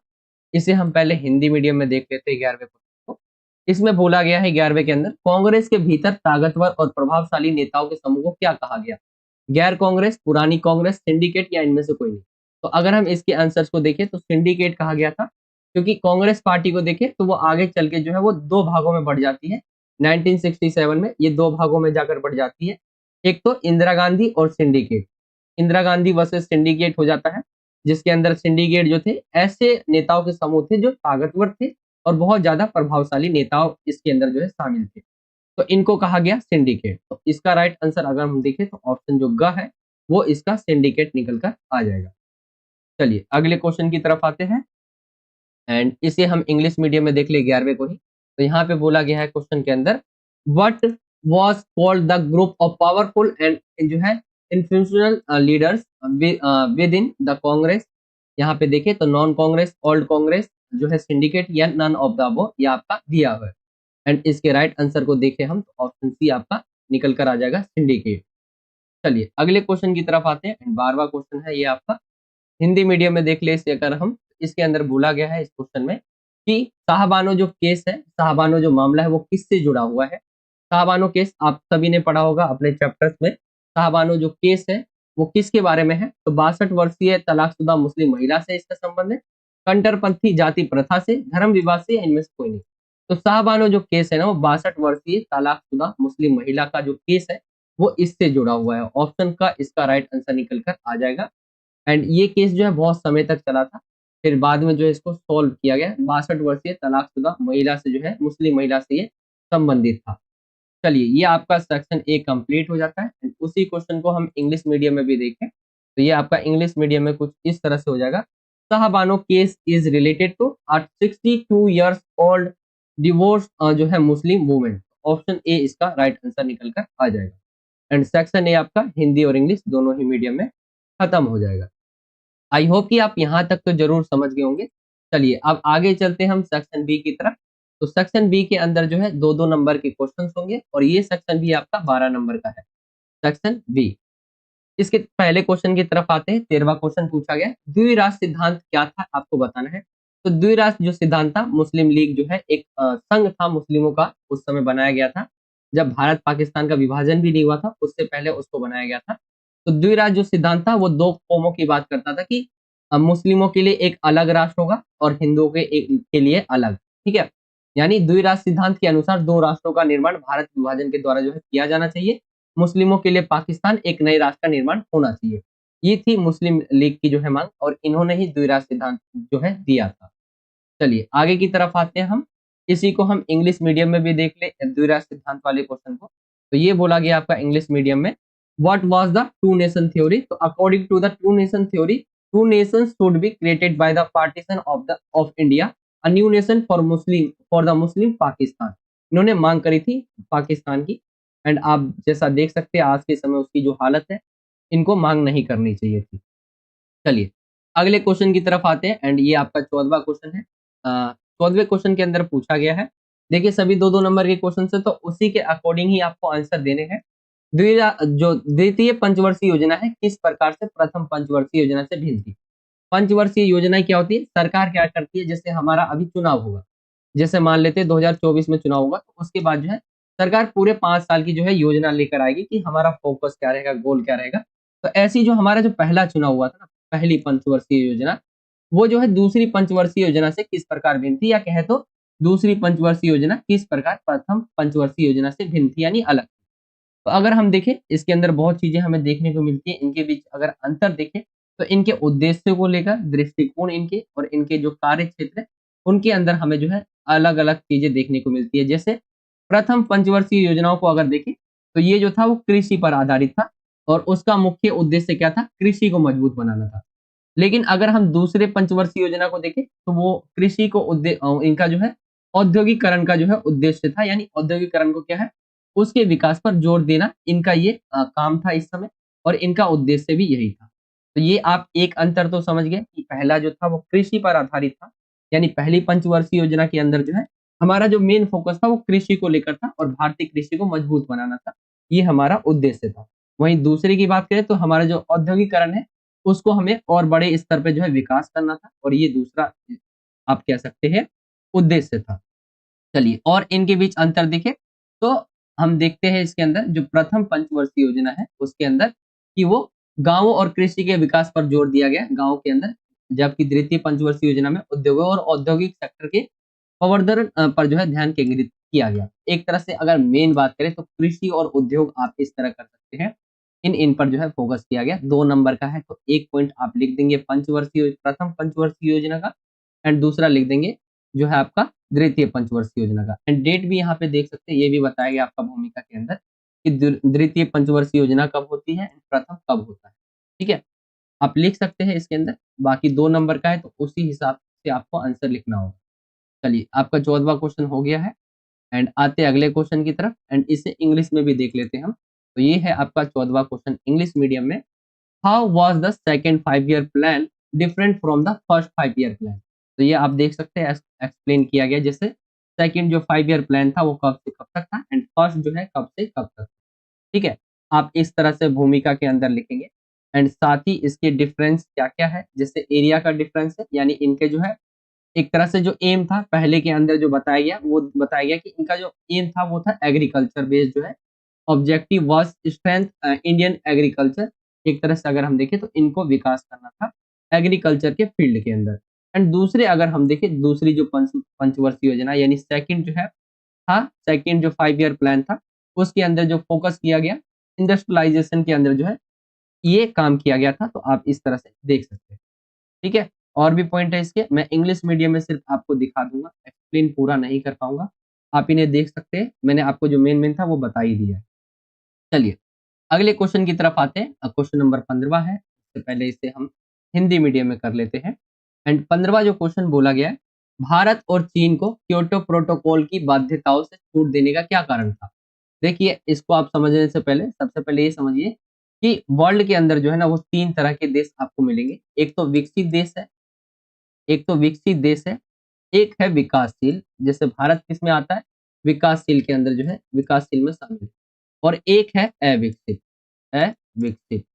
A: इसे हम पहले हिंदी मीडियम में देख लेते हैं 11वें क्वेश्चन को। इसमें बोला गया है 11वें के अंदर कांग्रेस के भीतर ताकतवर और प्रभावशाली नेताओं के समूह को क्या कहा गया, गैर कांग्रेस, पुरानी कांग्रेस, सिंडिकेट या इनमें से कोई नहीं। तो अगर हम इसके आंसर्स को देखें तो सिंडिकेट कहा गया था, क्योंकि कांग्रेस पार्टी को देखें तो वो आगे चल के जो है वो दो भागों में बढ़ जाती है। 1967 में ये दो भागों में जाकर बढ़ जाती है, एक तो इंदिरा गांधी और syndicate. Indira Gandhi versus syndicate हो जाता है, जिसके अंदर सिंडिकेट जो थे ऐसे नेताओं के समूह थे जो ताकतवर थे और बहुत ज्यादा प्रभावशाली नेताओं इसके अंदर जो है शामिल थे। तो इनको कहा गया सिंडिकेट। तो इसका राइट आंसर अगर हम देखें तो ऑप्शन जो ग है वो इसका सिंडिकेट निकल कर आ जाएगा। चलिए अगले क्वेश्चन की तरफ आते हैं एंड इसे हम इंग्लिश मीडियम में देख ले 11वें को ही। तो यहाँ पे बोला गया है क्वेश्चन के अंदर what was called the group of powerful and जो है influential leaders with in the Congress. यहाँ पे देखें तो नॉन कांग्रेस, ओल्ड कांग्रेस, जो है सिंडिकेट या नन ऑफ द अबव, ये आपका दिया हुआ है। एंड इसके राइट आंसर को देखें हम तो ऑप्शन सी आपका निकल कर आ जाएगा, सिंडिकेट। चलिए अगले क्वेश्चन की तरफ आते हैं एंड 12वां क्वेश्चन है ये आपका हिंदी मीडियम में देख ले इसे अगर हम। इसके अंदर बोला गया है इस क्वेश्चन में कि साहबानो जो केस है, साहबानो जो मामला है वो किससे जुड़ा हुआ है। साहबानो केस आप सभी ने पढ़ा होगा अपने चैप्टर्स में। साहबानो जो केस है वो किसके बारे में है, तो 62 वर्षीय तलाकशुदा मुस्लिम महिला से इसका संबंध है, कंटरपंथी जाति प्रथा से, धर्म विवाद से या इनमें से कोई नहीं। तो शाहबानो जो केस है ना वो 62 वर्षीय तलाकशुदा मुस्लिम महिला का जो केस है वो इससे जुड़ा हुआ है। ऑप्शन का इसका राइट आंसर निकल कर आ जाएगा। एंड ये केस जो है बहुत समय तक चला था, फिर बाद में जो है इसको सॉल्व किया गया। 62 वर्षीय तलाकशुदा महिला से जो है, मुस्लिम महिला से ये संबंधित था। चलिए, ये आपका सेक्शन ए कंप्लीट हो जाता है। And उसी क्वेश्चन को हम इंग्लिश मीडियम में भी देखें तो ये आपका इंग्लिश मीडियम में कुछ इस तरह से हो जाएगा। Shah Bano case is related to 62 years old divorce जो है मुस्लिम वुमेन। ऑप्शन ए इसका राइट आंसर निकल कर आ जाएगा। एंड सेक्शन ए आपका हिंदी और इंग्लिश दोनों ही मीडियम में खत्म हो जाएगा। आई होप कि आप यहाँ तक तो जरूर समझ गए होंगे। चलिए अब आगे चलते हैं हम सेक्शन बी की तरफ। तो सेक्शन बी के अंदर जो है 2-2 नंबर के क्वेश्चंस होंगे और ये सेक्शन भी आपका 12 नंबर का है, सेक्शन बी। इसके पहले क्वेश्चन की तरफ आते हैं। 13वां क्वेश्चन पूछा गया, द्विराष्ट्र सिद्धांत क्या था, आपको बताना है। तो द्विराष्ट्र जो सिद्धांत था, मुस्लिम लीग जो है एक संघ था मुस्लिमों का, उस समय बनाया गया था जब भारत पाकिस्तान का विभाजन भी नहीं हुआ था, उससे पहले उसको बनाया गया था। तो द्विराष्ट्र जो सिद्धांत था वो दो कौमों की बात करता था कि मुस्लिमों के लिए एक अलग राष्ट्र होगा और हिंदुओं के लिए अलग। ठीक है, यानी द्विराष्ट्र सिद्धांत के अनुसार दो राष्ट्रों का निर्माण भारत विभाजन के द्वारा जो है किया जाना चाहिए। मुस्लिमों के लिए पाकिस्तान, एक नए राष्ट्र का निर्माण होना चाहिए। ये थी मुस्लिम लीग की जो है मांग और इन्होंने ही द्विराष्ट्र सिद्धांत जो है दिया था। चलिए आगे की तरफ आते हैं हम। इसी को हम इंग्लिश मीडियम में भी देख ले द्विराष्ट्र सिद्धांत वाले क्वेश्चन को। तो ये बोला गया आपका इंग्लिश मीडियम में, what was the two nation theory. तो according to the two nation theory, two nations should be created by the partition of India, a new nation for the Muslim Pakistan. इन्होंने मांग करी थी पाकिस्तान की। एंड आप जैसा देख सकते हैं आज के समय उसकी जो हालत है, इनको मांग नहीं करनी चाहिए थी। चलिए अगले क्वेश्चन की तरफ आते हैं। एंड ये आपका 14वां क्वेश्चन है। 14वें क्वेश्चन के अंदर पूछा गया है, देखिए सभी 2-2 नंबर के क्वेश्चन है तो उसी के अकॉर्डिंग ही आपको आंसर देने हैं। जो द्वितीय पंचवर्षीय योजना है किस प्रकार से प्रथम पंचवर्षीय योजना से भिन्न थी। पंचवर्षीय योजना क्या होती है, सरकार क्या करती है, जैसे हमारा अभी चुनाव होगा, जैसे मान लेते हैं 2024 में चुनाव होगा, तो उसके बाद जो है सरकार पूरे 5 साल की जो है योजना लेकर आएगी कि हमारा फोकस क्या रहेगा, गोल क्या रहेगा। तो ऐसी जो हमारा जो पहला चुनाव हुआ था ना, पहली पंचवर्षीय योजना, वो जो है दूसरी पंचवर्षीय योजना से किस प्रकार भिन्न थी, या कहे तो दूसरी पंचवर्षीय योजना किस प्रकार प्रथम पंचवर्षीय योजना से भिन्न थी, यानी अलग। तो अगर हम देखें इसके अंदर बहुत चीजें हमें देखने को मिलती है। इनके बीच अगर अंतर देखें तो इनके उद्देश्य को लेकर, दृष्टिकोण इनके और इनके जो कार्य क्षेत्र है उनके अंदर हमें जो है अलग अलग चीजें देखने को मिलती है। जैसे प्रथम पंचवर्षीय योजनाओं को अगर देखें तो ये जो था वो कृषि पर आधारित था और उसका मुख्य उद्देश्य क्या था, कृषि को मजबूत बनाना था। लेकिन अगर हम दूसरे पंचवर्षीय योजना को देखें तो वो कृषि को इनका जो है औद्योगिकरण का जो है उद्देश्य था, यानी औद्योगिकरण को क्या है, उसके विकास पर जोर देना इनका ये काम था इस समय, और इनका उद्देश्य भी यही था। तो ये आप एक अंतर तो समझ गए कि पहला जो था वो कृषि पर आधारित था, यानी पहली पंचवर्षीय योजना के अंदर जो है हमारा जो मेन फोकस था वो कृषि को लेकर था और भारतीय कृषि को मजबूत बनाना था, ये हमारा उद्देश्य था। वहीं दूसरे की बात करें तो हमारा जो औद्योगिकरण है उसको हमें और बड़े स्तर पे जो है विकास करना था, और ये दूसरा आप कह सकते हैं उद्देश्य था। चलिए और इनके बीच अंतर देखें तो हम देखते हैं इसके अंदर जो प्रथम पंचवर्षीय योजना है उसके अंदर कि वो गांवों और कृषि के विकास पर जोर दिया गया गांवों के अंदर, जबकि द्वितीय पंचवर्षीय योजना में उद्योगों और औद्योगिक सेक्टर के प्रवर्धन पर जो है ध्यान केंद्रित किया गया। एक तरह से अगर मेन बात करें तो कृषि और उद्योग आप इस तरह कर सकते हैं, इन पर जो है फोकस किया गया। 2 नंबर का है तो 1 पॉइंट आप लिख देंगे पंचवर्षीय प्रथम पंचवर्षीय योजना का, एंड दूसरा लिख देंगे जो है आपका द्वितीय पंचवर्षीय योजना का। एंड डेट भी यहाँ पे देख सकते हैं, ये भी बताया गया आपका भूमिका के अंदर कि द्वितीय पंचवर्षीय योजना कब होती है, प्रथम कब होता है। ठीक है, आप लिख सकते हैं इसके अंदर। बाकी 2 नंबर का है तो उसी हिसाब से आपको आंसर लिखना होगा। चलिए आपका 14वां क्वेश्चन हो गया है। एंड आते हैं अगले क्वेश्चन की तरफ, एंड इसे इंग्लिश में भी देख लेते हैं हम। तो ये है आपका 14वां क्वेश्चन इंग्लिश मीडियम में, how was the second 5 year plan different from the first 5 year plan. तो ये आप देख सकते हैं एक्सप्लेन किया गया, जैसे सेकंड जो 5 ईयर प्लान था वो कब से कब तक था, एंड फर्स्ट जो है कब से कब तक। ठीक है, आप इस तरह से भूमिका के अंदर लिखेंगे। एंड साथ ही इसके डिफरेंस क्या क्या है, जैसे एरिया का डिफरेंस है, यानी इनके जो है एक तरह से जो एम था पहले के अंदर जो बताया गया वो बताया गया कि इनका जो एम था वो था एग्रीकल्चर बेस्ड जो है, objective was strength Indian agriculture. एक तरह से अगर हम देखें तो इनको विकास करना था एग्रीकल्चर के फील्ड के अंदर। एंड दूसरे अगर हम देखें दूसरी जो पंचवर्षीय योजना यानी सेकंड जो है था, सेकंड जो 5 ईयर प्लान था, उसके अंदर जो फोकस किया गया इंडस्ट्रियलाइजेशन के अंदर जो है ये काम किया गया था। तो आप इस तरह से देख सकते हैं। ठीक है, और भी पॉइंट है इसके, मैं इंग्लिश मीडियम में सिर्फ आपको दिखा दूंगा, एक्सप्लेन पूरा नहीं कर पाऊंगा। आप इन्हें देख सकते हैं, मैंने आपको जो मेन मेन था वो बता ही दिया है। चलिए अगले क्वेश्चन की तरफ आते हैं। क्वेश्चन नंबर 15 है, इससे पहले इसे हम हिंदी मीडियम में कर लेते हैं। एंड 15वां जो क्वेश्चन बोला गया है, भारत और चीन को क्योटो प्रोटोकॉल की बाध्यताओं से छूट देने का क्या कारण था। देखिए इसको आप समझने से पहले सबसे पहले ये समझिए कि वर्ल्ड के अंदर जो है ना वो 3 तरह के देश आपको मिलेंगे। एक तो विकसित देश है, एक तो विकसित देश है, एक है विकासशील, जैसे भारत किस में आता है, विकासशील के अंदर जो है विकासशील में शामिल है, और एक है अविकसित, अविकसित।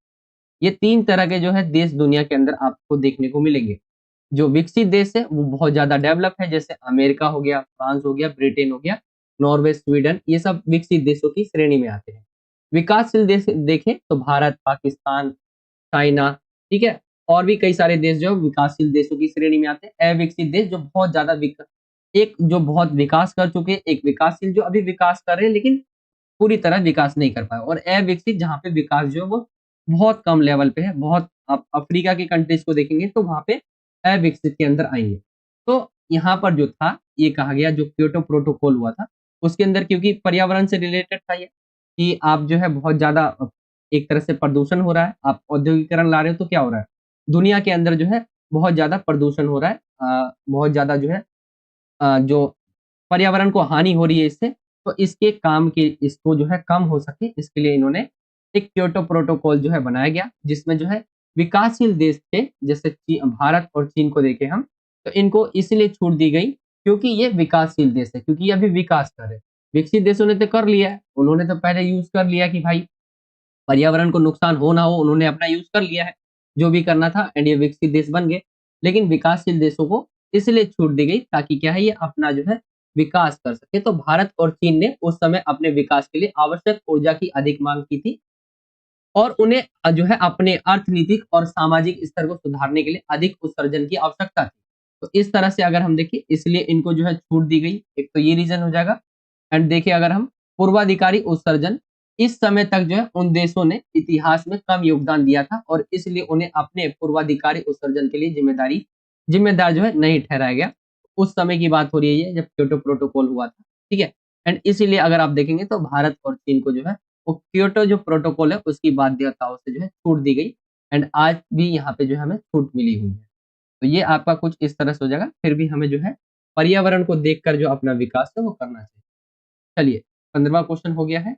A: ये 3 तरह के जो है देश दुनिया के अंदर आपको देखने को मिलेंगे। जो विकसित देश है वो बहुत ज्यादा डेवलप है, जैसे अमेरिका हो गया, फ्रांस हो गया, ब्रिटेन हो गया, नॉर्वे, स्वीडन, ये सब विकसित देशों की श्रेणी में आते हैं। विकासशील देश देखें तो भारत, पाकिस्तान, चाइना, ठीक है, और भी कई सारे देश जो विकासशील देशों की श्रेणी में आते हैं। अविकसित देश जो बहुत ज्यादा एक जो बहुत विकास कर चुके हैं, एक विकासशील जो अभी विकास कर रहे हैं लेकिन पूरी तरह विकास नहीं कर पाए, और अविकसित जहाँ पे विकास जो है वो बहुत कम लेवल पे है। बहुत आप अफ्रीका की कंट्रीज को देखेंगे तो वहाँ पे अविकसित के अंदर आएंगे। तो यहाँ पर जो था ये कहा गया जो क्योटो प्रोटोकॉल हुआ था उसके अंदर, क्योंकि पर्यावरण से रिलेटेड था ये कि आप जो है बहुत ज्यादा एक तरह से प्रदूषण हो रहा है, आप औद्योगिकरण ला रहे हो तो क्या हो रहा है, दुनिया के अंदर जो है बहुत ज्यादा प्रदूषण हो रहा है, बहुत ज्यादा जो है जो पर्यावरण को हानि हो रही है इससे। तो इसके काम के इसको जो है कम हो सके इसके लिए इन्होंने एक क्योटो प्रोटोकॉल जो है बनाया गया, जिसमें जो है विकासशील देश थे जैसे भारत और चीन को देखें हम, तो इनको इसलिए छूट दी गई क्योंकि ये विकासशील देश है, क्योंकि ये अभी विकास कर रहे हैं। विकसित देशों ने तो कर लिया है, उन्होंने तो पहले यूज कर लिया कि भाई पर्यावरण को नुकसान हो ना हो, उन्होंने अपना यूज कर लिया है जो भी करना था, एंड ये विकसित देश बन गए। लेकिन विकासशील देशों को इसलिए छूट दी गई ताकि क्या है ये अपना जो है विकास कर सके। तो भारत और चीन ने उस समय अपने विकास के लिए आवश्यक ऊर्जा की अधिक मांग की थी, और उन्हें जो है अपने अर्थनीतिक और सामाजिक स्तर को सुधारने के लिए अधिक उत्सर्जन की आवश्यकता थी। तो इस तरह से अगर हम देखें इसलिए इनको जो है छूट दी गई, एक तो ये रीजन हो जाएगा। एंड देखिए अगर हम पूर्वाधिकारी उत्सर्जन, इस समय तक जो है उन देशों ने इतिहास में कम योगदान दिया था और इसलिए उन्हें अपने पूर्वाधिकारी उत्सर्जन के लिए जिम्मेदार जो है नहीं ठहराया गया। उस समय की बात हो रही है जब क्योटो प्रोटोकॉल हुआ था। ठीक है, एंड इसीलिए अगर आप देखेंगे तो भारत और चीन को जो है वो क्योटो जो प्रोटोकॉल है उसकी बाध्यताओं से जो है छूट दी गई, एंड आज भी यहाँ पे जो है हमें छूट मिली हुई है। तो ये आपका कुछ इस तरह से हो जाएगा, फिर भी हमें जो है पर्यावरण को देखकर जो अपना विकास है वो करना चाहिए। चलिए 15वां क्वेश्चन हो गया है।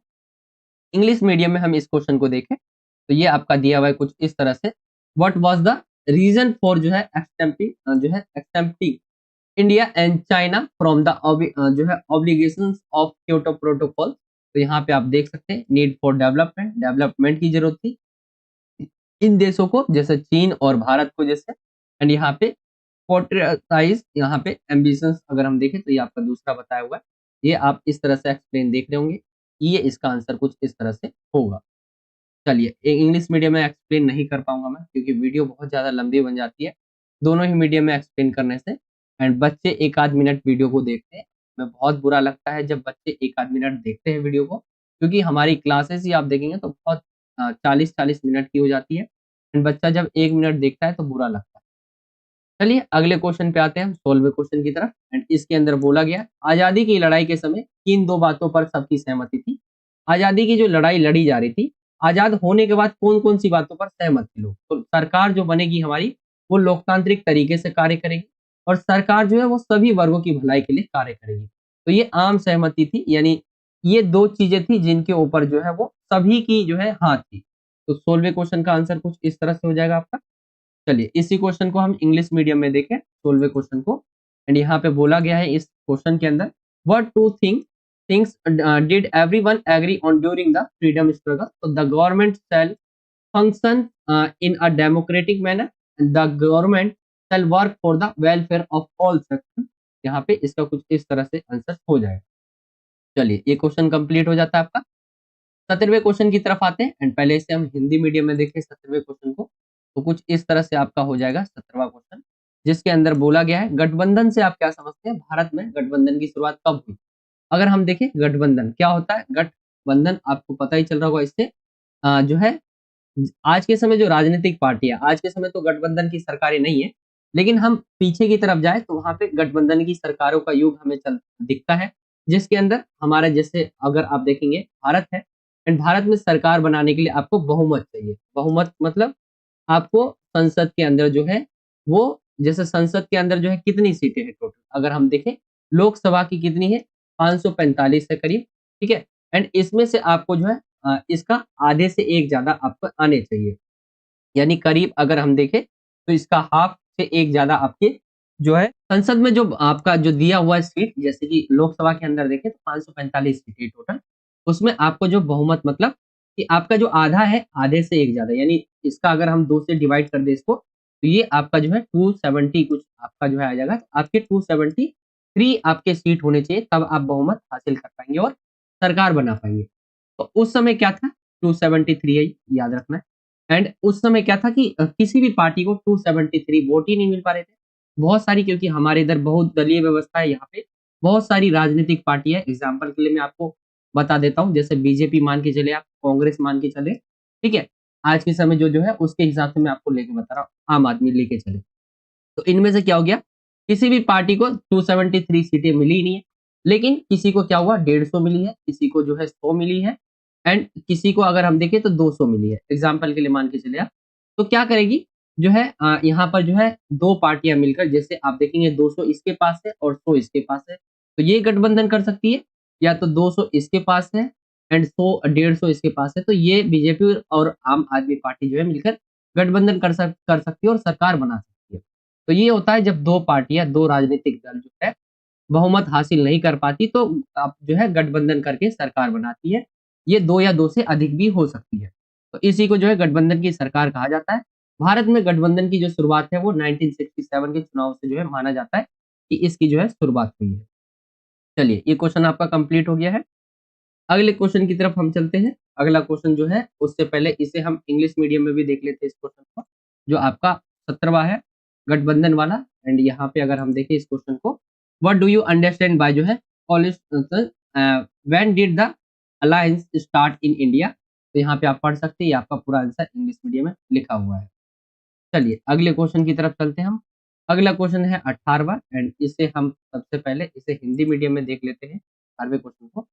A: इंग्लिश मीडियम में हम इस क्वेश्चन को देखें तो ये आपका दिया हुआ है कुछ इस तरह से, what was the reason for जो है exempting India and China from the जो है ऑब्लिगेशंस ऑफ क्योटो प्रोटोकॉल। तो यहाँ पे आप देख सकते हैं नीड फॉर डेवलपमेंट, डेवलपमेंट की जरूरत थी इन देशों को जैसे चीन और भारत को जैसे, एंड यहाँ पे पोर्ट्रेटाइज यहाँ पे एम्बिशंस अगर हम देखें तो ये आपका दूसरा बताया हुआ है। ये आप इस तरह से एक्सप्लेन देख रहे होंगे, ये इसका आंसर कुछ इस तरह से होगा। चलिए इंग्लिश मीडियम में एक्सप्लेन नहीं कर पाऊंगा मैं क्योंकि वीडियो बहुत ज़्यादा लंबी बन जाती है दोनों ही मीडियम में एक्सप्लेन करने से, एंड बच्चे एक आध मिनट वीडियो को देखते हैं। मैं बहुत बुरा लगता है जब बच्चे एक आध मिनट देखते हैं वीडियो को, क्योंकि हमारी क्लासेस ही आप देखेंगे तो बहुत 40-40 मिनट की हो जाती है, एंड बच्चा जब 1 मिनट देखता है तो बुरा लगता है। चलिए अगले क्वेश्चन पे आते हैं हम 16वें क्वेश्चन की तरफ, एंड इसके अंदर बोला गया आजादी की लड़ाई के समय किन दो बातों पर सबकी सहमति थी। आजादी की जो लड़ाई लड़ी जा रही थी, आजाद होने के बाद कौन कौन सी बातों पर सहमत थे लोग। तो सरकार जो बनेगी हमारी वो लोकतांत्रिक तरीके से कार्य करेगी, और सरकार जो है वो सभी वर्गों की भलाई के लिए कार्य करेगी। तो ये आम सहमति थी, यानी ये दो चीजें थी जिनके ऊपर जो है वो सभी की जो है हाँ थी। तो 16वें क्वेश्चन का आंसर कुछ इस तरह से हो जाएगा आपका। चलिए इसी क्वेश्चन को हम इंग्लिश मीडियम में देखें 16वें क्वेश्चन को, एंड यहाँ पे बोला गया है इस क्वेश्चन के अंदर, what two things did everyone agree on during the freedom struggle. तो the government shall function in a democratic manner, the government shall work for the welfare of all section. यहाँ पे इसका कुछ इस तरह से आंसर हो जाएगा। चलिए ये क्वेश्चन कंप्लीट हो जाता है आपका। 17वें क्वेश्चन की तरफ आते हैं, एंड पहले इसे हम हिंदी मीडियम में देखें 17वें क्वेश्चन को, तो कुछ इस तरह से आपका हो जाएगा 17वां क्वेश्चन। जिसके अंदर बोला गया है गठबंधन से आप क्या समझते हैं, भारत में गठबंधन की शुरुआत कब हुई। अगर हम देखें गठबंधन क्या होता है, गठबंधन आपको पता ही चल रहा होगा इससे जो है आज के समय जो राजनीतिक पार्टी है, आज के समय तो गठबंधन की सरकारें नहीं है, लेकिन हम पीछे की तरफ जाए तो वहां पे गठबंधन की सरकारों का युग हमें चल दिखता है, जिसके अंदर हमारा जैसे अगर आप देखेंगे भारत है, एंड भारत में सरकार बनाने के लिए आपको बहुमत चाहिए। बहुमत मतलब आपको संसद के अंदर जो है वो, जैसे संसद के अंदर जो है कितनी सीटें हैं टोटल, अगर हम देखें लोकसभा की कितनी है, 545 है करीब, ठीक है। एंड इसमें से आपको जो है इसका आधे से एक ज्यादा आपको आने चाहिए, यानी करीब अगर हम देखें तो इसका हाफ से एक ज्यादा आपके जो है संसद में जो आपका जो दिया हुआ है सीट, जैसे कि लोकसभा के अंदर देखें तो 545 सीट है टोटल, उसमें आपको जो बहुमत मतलब कि आपका जो आधा है आधे से एक ज्यादा, यानी इसका अगर हम 2 से डिवाइड कर दे इसको तो ये आपका जो है 270 कुछ आपका जो है आ जाएगा, आपके 273 आपके सीट होने चाहिए, तब आप बहुमत हासिल कर पाएंगे और सरकार बना पाएंगे। तो उस समय क्या था, 273 है, याद रखना है। एंड उस समय क्या था कि किसी भी पार्टी को 273 वोट ही नहीं मिल पा रहे थे। बहुत सारी, क्योंकि हमारे इधर बहुत दलीय व्यवस्था है, यहाँ पे बहुत सारी राजनीतिक पार्टी है। एग्जाम्पल के लिए मैं आपको बता देता हूँ, जैसे बीजेपी मान के चले आप, कांग्रेस मान के चले, ठीक है। आज के समय जो जो है उसके हिसाब से मैं आपको लेके बता रहा हूँ, आम आदमी लेके चले। तो इनमें से क्या हो गया, किसी भी पार्टी को 273 सीटें मिली ही नहीं है, लेकिन किसी को क्या हुआ 150 मिली है, किसी को जो है 100 मिली है, एंड किसी को अगर हम देखें तो 200 मिली है। एग्जाम्पल के लिए मान के चले आप, तो क्या करेगी जो है यहाँ पर जो है दो पार्टियां मिलकर, जैसे आप देखेंगे 200 इसके पास है और 100 इसके पास है, तो ये गठबंधन कर सकती है, या तो 200 इसके पास है एंड 100 150 इसके पास है, तो ये बीजेपी और आम आदमी पार्टी जो है मिलकर गठबंधन कर सकती है और सरकार बना सकती है। तो ये होता है जब दो पार्टियां, दो राजनीतिक दल जो है बहुमत हासिल नहीं कर पाती, तो आप जो है गठबंधन करके सरकार बनाती है। ये दो या दो से अधिक भी हो सकती है, तो इसी को जो है गठबंधन की सरकार कहा जाता है। भारत में गठबंधन की जो शुरुआत है वो 1967 के चुनाव से जो है माना जाता है कि इसकी जो है शुरुआत हुई है। चलिए ये क्वेश्चन आपका कंप्लीट हो गया है। अगले क्वेश्चन की तरफ हम चलते हैं। अगला क्वेश्चन जो है उससे पहले इसे हम इंग्लिश मीडियम में भी देख लेते हैं इस क्वेश्चन को, जो आपका 17वां है गठबंधन वाला। एंड यहाँ पे अगर हम देखें इस क्वेश्चन को, what do you understand by जो है college, when did the alliance start in India. तो यहाँ पे आप पढ़ सकते हैं, ये आपका पूरा आंसर इंग्लिश मीडियम में लिखा हुआ है। चलिए अगले क्वेश्चन की तरफ चलते हैं हम। अगला क्वेश्चन है 18वां, एंड इसे हम सबसे पहले इसे हिंदी मीडियम में देख लेते हैं 18वें क्वेश्चन को।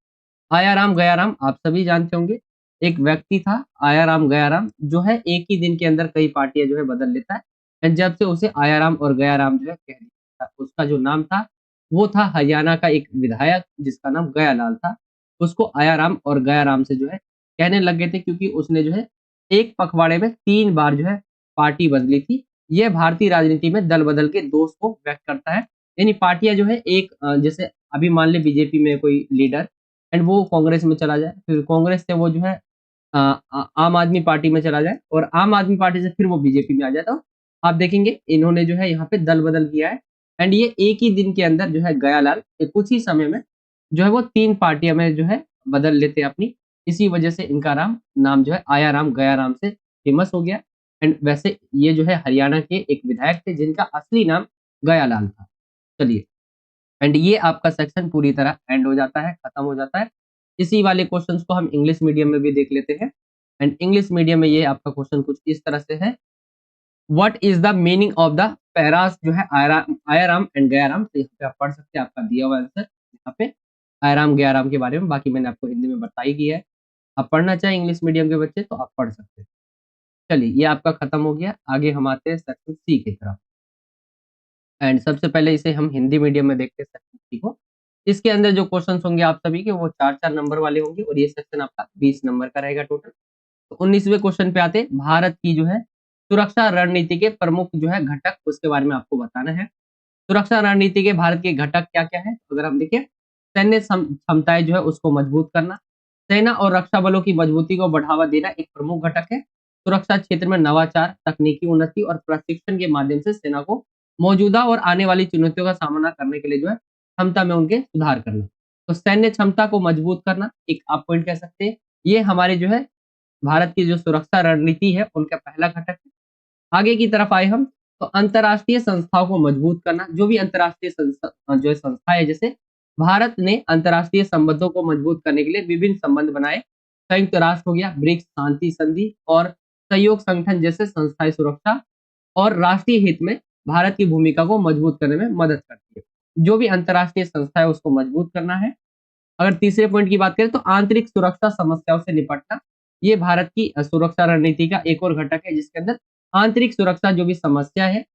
A: आया राम गया राम आप सभी जानते होंगे। एक व्यक्ति था आया राम गया राम, जो है एक ही दिन के अंदर कई पार्टियां जो है बदल लेता है, एंड जब से उसे आया राम और गया राम जो है कह दिया था, उसका जो नाम था वो था हरियाणा का एक विधायक जिसका नाम गयालाल था। उसको आया राम और गया राम से जो है कहने लग गए थे, क्योंकि उसने जो है एक पखवाड़े में 3 बार जो है पार्टी बदली थी। यह भारतीय राजनीति में दल बदल के दोष को व्यक्त करता है, यानी पार्टियां जो है एक जैसे अभी मान ले बीजेपी में कोई लीडर एंड वो कांग्रेस में चला जाए, फिर कांग्रेस से वो जो है आम आदमी पार्टी में चला जाए, और आम आदमी पार्टी से फिर वो बीजेपी में आ जाए, तो आप देखेंगे इन्होंने जो है यहाँ पे दल बदल किया है। एंड ये एक ही दिन के अंदर जो है गयालाल कुछ ही समय में जो है वो 3 पार्टियां में जो है बदल लेते हैं अपनी। इसी वजह से इनका नाम जो है आया राम गया राम से फेमस हो गया। एंड वैसे ये जो है हरियाणा के एक विधायक थे जिनका असली नाम गयालाल था। चलिए, एंड ये आपका सेक्शन पूरी तरह एंड हो जाता है, खत्म हो जाता है। इसी वाले क्वेश्चंस को हम इंग्लिश मीडियम में भी देख लेते हैं। एंड इंग्लिश मीडियम में ये आपका क्वेश्चन कुछ इस तरह से है, what is the meaning of the Paris जो है आयाराम एंड गयाराम। तो यहाँ पे आप पढ़ सकते हैं, आपका दिया हुआ आंसर यहाँ पे आयाराम गयाराम के बारे में, बाकी मैंने आपको हिंदी में बताई गई है। आप पढ़ना चाहें इंग्लिश मीडियम के बच्चे तो आप पढ़ सकते हैं। चलिए ये आपका खत्म हो गया, आगे हम आते हैं सेक्शन सी की तरफ। एंड सबसे पहले इसे हम हिंदी मीडियम में देखते हैं सेक्शन सी को। इसके अंदर जो क्वेश्चंस होंगे आप सभी के वो 4-4 नंबर वाले होंगे, और ये सेक्शन आपका 20 नंबर का रहेगा टोटल। तो 19वें क्वेश्चन पे आते हैं, भारत की जो है सुरक्षा रणनीति के प्रमुख जो है घटक, उसके बारे में आपको बताना है। सुरक्षा रणनीति के भारत के घटक क्या-क्या हैं? तो अगर हम देखें, सैन्य क्षमताएं जो है उसको मजबूत करना, सेना और रक्षा बलों की मजबूती को बढ़ावा देना एक प्रमुख घटक है। सुरक्षा क्षेत्र में नवाचार, तकनीकी उन्नति और प्रशिक्षण के माध्यम से सेना को मौजूदा और आने वाली चुनौतियों का सामना करने के लिए जो है क्षमता में उनके सुधार करना। तो सैन्य क्षमता को मजबूत करना एक आप पॉइंट कह सकते हैं। ये हमारे जो है भारत की जो सुरक्षा रणनीति है उनका पहला घटक है। आगे की तरफ आए हम, तो अंतर्राष्ट्रीय संस्थाओं को मजबूत करना, जो भी अंतर्राष्ट्रीय जो संस्था है, जैसे भारत ने अंतर्राष्ट्रीय संबंधों को मजबूत करने के लिए विभिन्न संबंध बनाए। संयुक्त राष्ट्र हो गया, ब्रिक्स शांति संधि और सहयोग संगठन जैसे संस्थाएं सुरक्षा और राष्ट्रीय हित में भारत की भूमिका को मजबूत करने में मदद करती है। जो भी अंतर्राष्ट्रीय संस्था है उसको मजबूत करना है। अगर तीसरे पॉइंट की बात करें तो आंतरिक सुरक्षा समस्याओं से निपटना, ये भारत की सुरक्षा रणनीति का एक और घटक है, जिसके अंदर आंतरिक सुरक्षा जो भी समस्या है,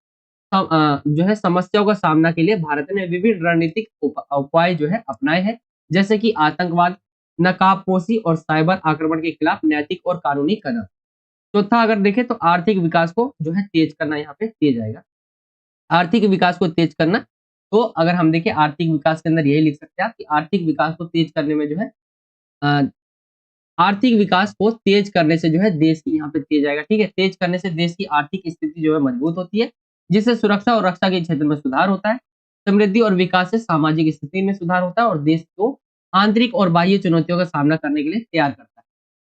A: जो है समस्याओं का सामना के लिए भारत ने विभिन्न रणनीतिक उपाय जो है अपनाए हैं, जैसे कि आतंकवाद, नकाबपोशी और साइबर आक्रमण के खिलाफ नैतिक और कानूनी कदम। चौथा अगर देखें तो आर्थिक विकास को जो है तेज करना, यहाँ पे किया जाएगा। आर्थिक विकास को तेज करना, तो अगर हम देखें आर्थिक विकास के अंदर यही लिख सकते हैं आप कि आर्थिक विकास को तेज करने में जो है अ, आर्थिक विकास को तेज करने से जो है देश की, यहाँ पे तेज आएगा, ठीक है, तेज करने से देश की आर्थिक स्थिति जो है मजबूत होती है, जिससे सुरक्षा और रक्षा के क्षेत्र में सुधार होता है। समृद्धि और विकास से सामाजिक स्थिति में सुधार होता है और देश को आंतरिक और बाह्य चुनौतियों का सामना करने के लिए तैयार करता है।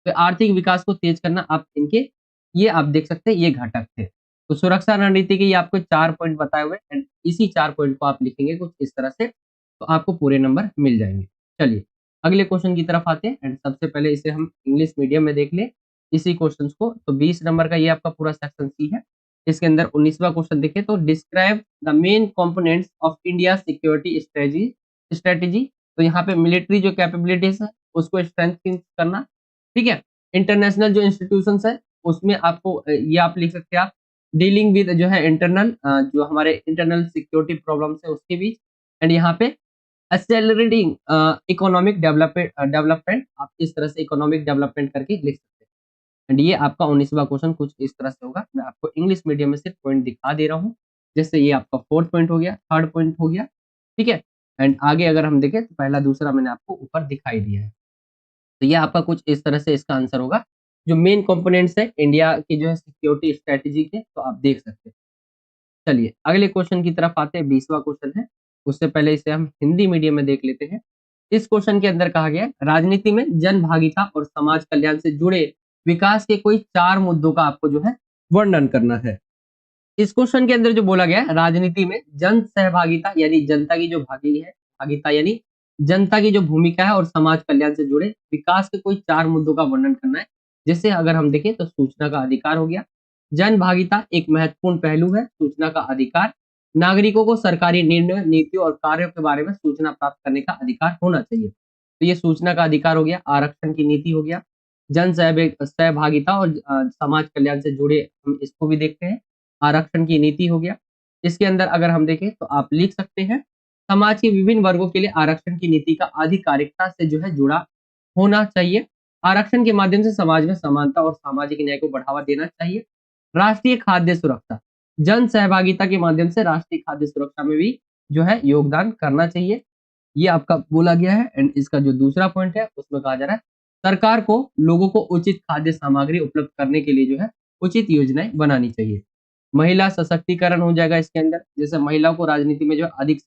A: तो आर्थिक विकास को तेज करना, आप इनके ये आप देख सकते हैं, ये घटक थे। तो सुरक्षा रणनीति के ये आपको 4 पॉइंट बताए हुए एंड इसी 4 पॉइंट को आप लिखेंगे कुछ इस तरह से, तो आपको पूरे नंबर मिल जाएँगे। चलिए, अगले क्वेश्चन की तरफ आते हैं एंड सबसे पहले इसे हम इंग्लिश मीडियम में देख लें, इसी क्वेश्चंस को। तो 20 नंबर का ये आपका पूरा सेक्शन सी है। इसके अंदर 19वां क्वेश्चन देखिए, तो describe the main components of India security strategy. तो यहाँ पे मिलिट्री जो कैपेबिलिटीज है उसको स्ट्रेंथन करना, ठीक है। इंटरनेशनल जो इंस्टीट्यूशंस है उसमें आपको ये आप लिख सकते हैं आप, डीलिंग विद जो है इंटरनल जो हमारे इंटरनल सिक्योरिटी प्रॉब्लम्स है उसके बीच, एंड यहाँ पे एक्सेलरेटिंग इकोनॉमिक डेवलपमेंट, आप इस तरह से इकोनॉमिक डेवलपमेंट करके लिख सकते हैं। एंड ये आपका 19वां क्वेश्चन कुछ इस तरह से होगा। मैं आपको इंग्लिश मीडियम में सिर्फ पॉइंट दिखा दे रहा हूँ। जैसे ये आपका 4th पॉइंट हो गया, 3rd पॉइंट हो गया, ठीक है। एंड आगे अगर हम देखें तो पहला दूसरा मैंने आपको ऊपर दिखाई दिया है। तो ये आपका कुछ इस तरह से इसका आंसर होगा। जो मेन कंपोनेंट्स है इंडिया की जो है सिक्योरिटी स्ट्रेटेजी के, तो आप देख सकते हैं। चलिए अगले क्वेश्चन की तरफ आते हैं, 20वां क्वेश्चन है। उससे पहले इसे हम हिंदी मीडियम में देख लेते हैं। इस क्वेश्चन के अंदर कहा गया है, राजनीति में जन भागीदारी और समाज कल्याण से जुड़े विकास के कोई 4 मुद्दों का आपको जो है वर्णन करना है। इस क्वेश्चन के अंदर जो बोला गया है, राजनीति में जन सहभागिता यानी जनता की जो भागीदारी यानी जनता की जो भूमिका है और समाज कल्याण से जुड़े विकास के कोई 4 मुद्दों का वर्णन करना है। जैसे अगर हम देखें तो सूचना का अधिकार हो गया। जन भागीदारी एक महत्वपूर्ण पहलू है सूचना का अधिकार। नागरिकों को सरकारी निर्णय, नीतियों और कार्यों के बारे में सूचना प्राप्त करने का अधिकार होना चाहिए। तो ये सूचना का अधिकार हो गया। आरक्षण की नीति हो गया। जन सहभागिता और समाज कल्याण से जुड़े हम इसको भी देखते हैं। आरक्षण की नीति हो गया। इसके अंदर अगर हम देखें तो आप लिख सकते हैं, समाज के विभिन्न वर्गों के लिए आरक्षण की नीति का आधिकारिकता से जो है जुड़ा होना चाहिए। आरक्षण के माध्यम से समाज में समानता और सामाजिक न्याय को बढ़ावा देना चाहिए। राष्ट्रीय खाद्य सुरक्षा, जन सहभागिता के माध्यम से राष्ट्रीय खाद्य सुरक्षा में भी जो है योगदान करना चाहिए। ये आपका बोला गया है। एंड इसका जो दूसरा पॉइंट है उसमें कहा जा रहा है, सरकार को लोगों को उचित खाद्य सामग्री उपलब्ध करने के लिए जो है उचित योजनाएं बनानी चाहिए। महिला सशक्तिकरण हो जाएगा इसके अंदर, जैसे महिलाओं को राजनीति में जो है अधिक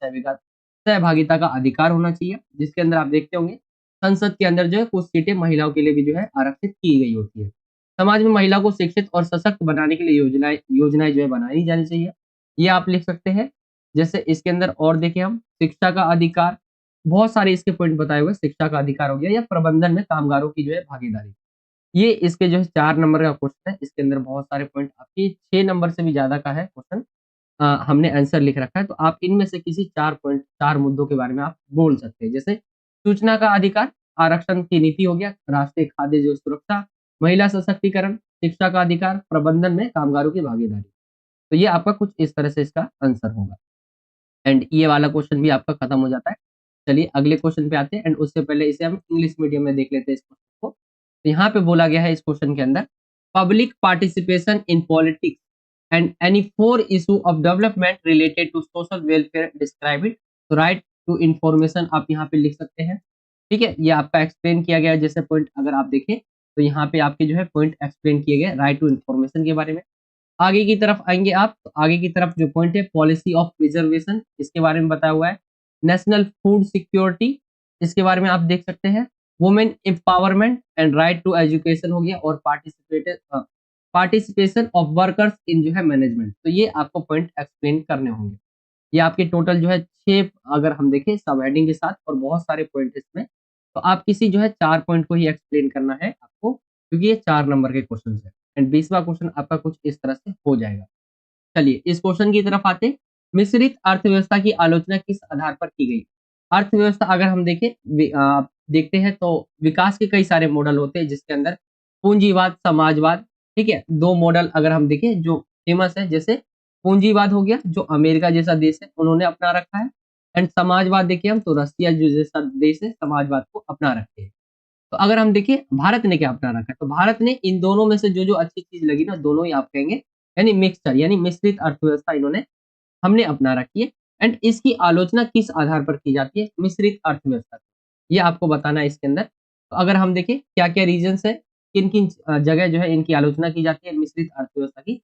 A: सहभागिता का अधिकार होना चाहिए, जिसके अंदर आप देखते होंगे संसद के अंदर जो है कुछ सीटें महिलाओं के लिए भी जो है आरक्षित की गई होती है। समाज में महिलाओं को शिक्षित और सशक्त बनाने के लिए योजनाएं योजनाएं जो है बनाई जानी चाहिए। ये आप लिख सकते हैं। जैसे इसके अंदर और देखें हम, शिक्षा का अधिकार, बहुत सारे इसके पॉइंट बताए हुए, शिक्षा का अधिकार हो गया या प्रबंधन में कामगारों की जो है भागीदारी। ये इसके जो है 4 नंबर का क्वेश्चन है। इसके अंदर बहुत सारे पॉइंट, आपके 6 नंबर से भी ज़्यादा का है क्वेश्चन। हमने आंसर लिख रखा है, तो आप इनमें से किसी 4 पॉइंट 4 मुद्दों के बारे में आप बोल सकते हैं। जैसे सूचना का अधिकार, आरक्षण की नीति हो गया, राष्ट्रीय खाद्य जो सुरक्षा, महिला सशक्तिकरण, शिक्षा का अधिकार, प्रबंधन में कामगारों की भागीदारी। तो ये आपका कुछ इस तरह से इसका आंसर होगा। एंड ये वाला क्वेश्चन भी आपका खत्म हो जाता है। चलिए अगले क्वेश्चन पे आते हैं एंड उससे पहले इसे हम इंग्लिश मीडियम में देख लेते हैं इस क्वेश्चन को। तो यहाँ पे बोला गया है इस क्वेश्चन के अंदर, public participation in politics and any 4 issue of development related to social welfare describe it. तो राइट टू इन्फॉर्मेशन आप यहाँ पे लिख सकते हैं, ठीक है। ये आपका एक्सप्लेन किया गया है। जैसे पॉइंट अगर आप देखें तो यहाँ पे आपके जो है पॉइंट एक्सप्लेन किए गए राइट टू इन्फॉर्मेशन के बारे में। आगे की तरफ आएंगे आप, तो आगे की तरफ जो पॉइंट है पॉलिसी ऑफ प्रिजर्वेशन, इसके बारे में बताया हुआ है। नेशनल फूड सिक्योरिटी, इसके बारे में आप देख सकते हैं। Women empowerment and right to education हो गया और पार्टिसिपेशन ऑफ वर्कर्स इन जो है मैनेजमेंट। तो ये आपको पॉइंट एक्सप्लेन करने होंगे। ये आपके टोटल जो है 6 अगर हम देखें सब हेडिंग के साथ और बहुत सारे पॉइंट इसमें, तो आप किसी जो है 4 पॉइंट को ही एक्सप्लेन करना है आपको, क्योंकि ये 4 नंबर के क्वेश्चन है। एंड 20वां क्वेश्चन आपका कुछ इस तरह से हो जाएगा। चलिए इस क्वेश्चन की तरफ आते हैं। मिश्रित अर्थव्यवस्था की आलोचना किस आधार पर की गई? अर्थव्यवस्था अगर हम देखें देखते हैं तो विकास के कई सारे मॉडल होते हैं, जिसके अंदर पूंजीवाद, समाजवाद, ठीक है, 2 मॉडल अगर हम देखें जो फेमस है, जैसे पूंजीवाद हो गया जो अमेरिका जैसा देश है उन्होंने अपना रखा है, एंड समाजवाद देखिए हम तो रसिया जो जैसा देश है समाजवाद को अपना रखे हैं। तो अगर हम देखें भारत ने क्या अपना रखा है, तो भारत ने इन दोनों में से जो जो अच्छी चीज लगी ना, दोनों ही आप कहेंगे, यानी मिक्सचर यानी मिश्रित अर्थव्यवस्था इन्होंने हमने अपना रखी है। एंड इसकी आलोचना किस आधार पर की जाती है? मिश्रित अर्थव्यवस्था। ये आपको बताना है इसके अंदर। तो अगर हम देखें क्या क्या रीजंस है, किन किन जगह जो है इनकी आलोचना की जाती है मिश्रित अर्थव्यवस्था की,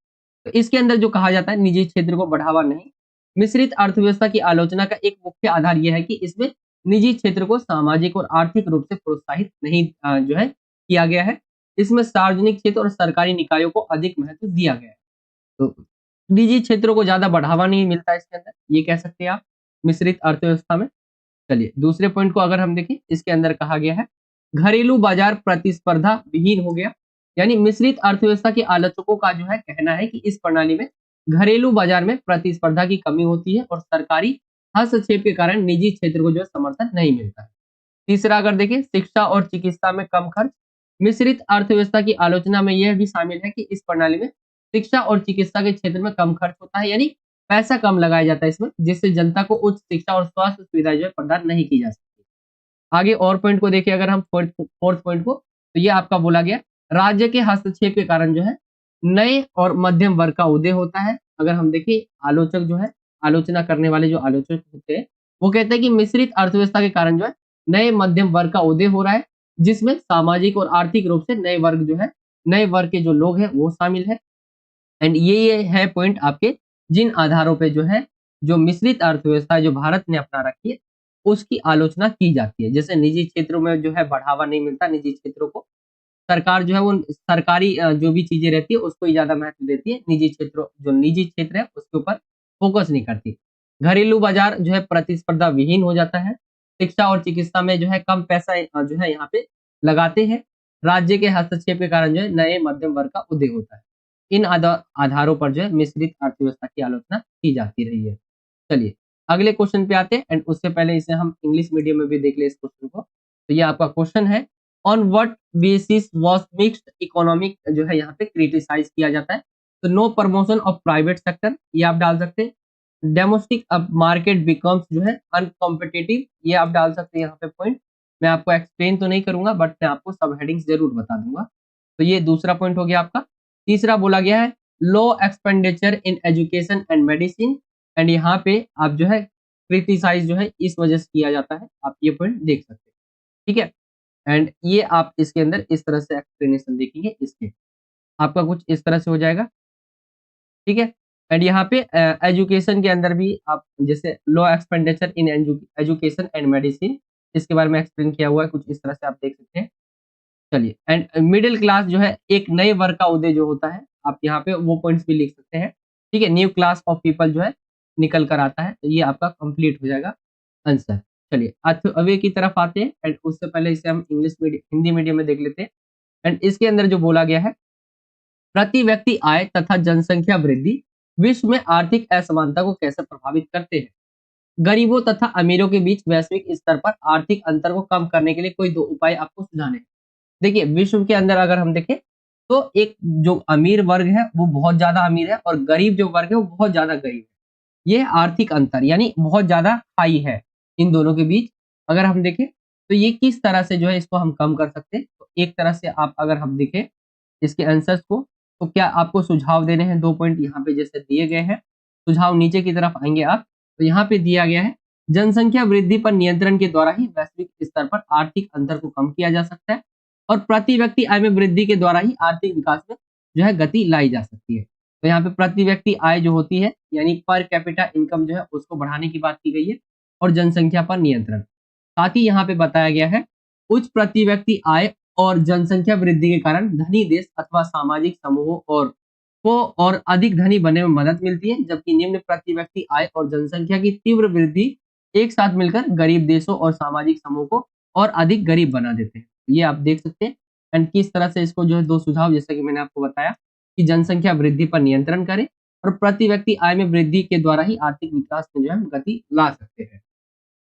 A: तो इसके अंदर जो कहा जाता है निजी क्षेत्र को बढ़ावा नहीं। मिश्रित अर्थव्यवस्था की आलोचना का एक मुख्य आधार यह है कि इसमें निजी क्षेत्र को सामाजिक और आर्थिक रूप से प्रोत्साहित नहीं जो है किया गया है। इसमें सार्वजनिक क्षेत्र और सरकारी निकायों को अधिक महत्व दिया गया है। तो निजी क्षेत्रों को ज्यादा बढ़ावा नहीं मिलता है इसके अंदर, ये कह सकते हैं आप मिश्रित अर्थव्यवस्था में। चलिए दूसरे पॉइंट को अगर हम देखें, इसके अंदर कहा गया है घरेलू बाजार प्रतिस्पर्धा विहीन हो गया। यानी मिश्रित अर्थव्यवस्था के आलोचकों का जो है कहना है कि इस प्रणाली में घरेलू बाजार में प्रतिस्पर्धा की कमी होती है और सरकारी हस्तक्षेप के कारण निजी क्षेत्र को जो है समर्थन नहीं मिलता है। तीसरा अगर देखें शिक्षा और चिकित्सा में कम खर्च। मिश्रित अर्थव्यवस्था की आलोचना में यह भी शामिल है कि इस प्रणाली में शिक्षा और चिकित्सा के क्षेत्र में कम खर्च होता है, यानी पैसा कम लगाया जाता है इसमें, जिससे जनता को उच्च शिक्षा और स्वास्थ्य सुविधाएं जो है प्रदान नहीं की जा सकती। आगे और पॉइंट को देखिए अगर हम फोर्थ पॉइंट को, तो ये आपका बोला गया राज्य के हस्तक्षेप के कारण जो है नए और मध्यम वर्ग का उदय होता है। अगर हम देखिए आलोचक जो है, आलोचना करने वाले जो आलोचक होते हैं, वो कहते हैं कि मिश्रित अर्थव्यवस्था के कारण जो है नए मध्यम वर्ग का उदय हो रहा है, जिसमें सामाजिक और आर्थिक रूप से नए वर्ग जो है, नए वर्ग के जो लोग हैं वो शामिल है। एंड ये है पॉइंट आपके, जिन आधारों पे जो है जो मिश्रित अर्थव्यवस्था जो भारत ने अपना रखी है उसकी आलोचना की जाती है। जैसे निजी क्षेत्रों में जो है बढ़ावा नहीं मिलता, निजी क्षेत्रों को सरकार जो है वो सरकारी जो भी चीजें रहती है उसको ही ज्यादा महत्व देती है, निजी क्षेत्रों जो निजी क्षेत्र है उसके ऊपर फोकस नहीं करती। घरेलू बाजार जो है प्रतिस्पर्धा विहीन हो जाता है। शिक्षा और चिकित्सा में जो है कम पैसा जो है यहाँ पे लगाते हैं। राज्य के हस्तक्षेप के कारण जो है नए मध्यम वर्ग का उदय होता है। इन आधारों पर जो है मिश्रित अर्थव्यवस्था की आलोचना की जाती रही है। चलिए अगले क्वेश्चन पे आते हैं, एंड उससे पहले इसे हम इंग्लिश मीडियम में भी देख ले इस क्वेश्चन को। तो ये आपका क्वेश्चन है, on what basis was mixed economic जो है यहाँ पे क्रिटिसाइज किया जाता है। तो no promotion of private sector, ये आप डाल सकते हैं। डोमेस्टिक मार्केट बिकम्स जो है अनकॉम्पिटिटिव, ये आप डाल सकते हैं यहाँ पे पॉइंट। मैं आपको एक्सप्लेन तो नहीं करूंगा बट मैं आपको सब हेडिंग्स जरूर बता दूंगा। तो ये दूसरा पॉइंट हो गया आपका। तीसरा बोला गया है low expenditure in education and medicine, and यहाँ पे आप जो है क्रिटिसाइज जो है इस वजह से किया जाता है, आप ये पॉइंट देख सकते हैं, ठीक है। एंड ये आप इसके अंदर इस तरह से एक्सप्लेनेशन देखेंगे इसके, आपका कुछ इस तरह से हो जाएगा, ठीक है। एंड यहाँ पे एजुकेशन के अंदर भी आप जैसे low expenditure in education and medicine, इसके बारे में एक्सप्लेन किया हुआ है, कुछ इस तरह से आप देख सकते हैं। चलिए एंड मिडिल क्लास जो है एक नए वर्ग का उदय जो होता है, आप यहाँ पे वो पॉइंट्स भी लिख सकते हैं, ठीक है। न्यू क्लास ऑफ पीपल जो है निकल कर आता है, तो ये आपका कंप्लीट हो जाएगा आंसर। चलिए अवे की तरफ आते हैं, एंड उससे पहले इसे हम इंग्लिश मीडियम हिंदी मीडियम में देख लेते हैं। एंड इसके अंदर जो बोला गया है प्रति व्यक्ति आय तथा जनसंख्या वृद्धि विश्व में आर्थिक असमानता को कैसे प्रभावित करते हैं? गरीबों तथा अमीरों के बीच वैश्विक स्तर पर आर्थिक अंतर को कम करने के लिए कोई 2 उपाय आपको सुझाने हैं। देखिए विश्व के अंदर अगर हम देखें तो एक जो अमीर वर्ग है वो बहुत ज्यादा अमीर है और गरीब जो वर्ग है वो बहुत ज्यादा गरीब है। ये आर्थिक अंतर यानी बहुत ज्यादा हाई है इन दोनों के बीच। अगर हम देखें तो ये किस तरह से जो है इसको हम कम कर सकते हैं, तो एक तरह से आप अगर हम देखें इसके आंसर्स को, तो क्या आपको सुझाव देने हैं 2 पॉइंट यहाँ पे जैसे दिए गए हैं। सुझाव नीचे की तरफ आएंगे आप, तो यहाँ पे दिया गया है जनसंख्या वृद्धि पर नियंत्रण के द्वारा ही वैश्विक स्तर पर आर्थिक अंतर को कम किया जा सकता है और प्रति व्यक्ति आय में वृद्धि के द्वारा ही आर्थिक विकास में जो है गति लाई जा सकती है। तो यहाँ पे प्रति व्यक्ति आय जो होती है यानी पर कैपिटा इनकम जो है उसको बढ़ाने की बात की गई है और जनसंख्या पर नियंत्रण। साथ ही यहाँ पे बताया गया है उच्च प्रति व्यक्ति आय और जनसंख्या वृद्धि के कारण धनी देश अथवा सामाजिक समूहों और अधिक धनी बनने में मदद मिलती है, जबकि निम्न प्रति व्यक्ति आय और जनसंख्या की तीव्र वृद्धि एक साथ मिलकर गरीब देशों और सामाजिक समूह को और अधिक गरीब बना देते हैं। ये आप देख सकते हैं। एंड किस तरह से इसको जो है 2 सुझाव, जैसा कि मैंने आपको बताया कि जनसंख्या वृद्धि पर नियंत्रण करें और प्रति व्यक्ति आय में वृद्धि के द्वारा ही आर्थिक विकास में जो है हम गति ला सकते हैं।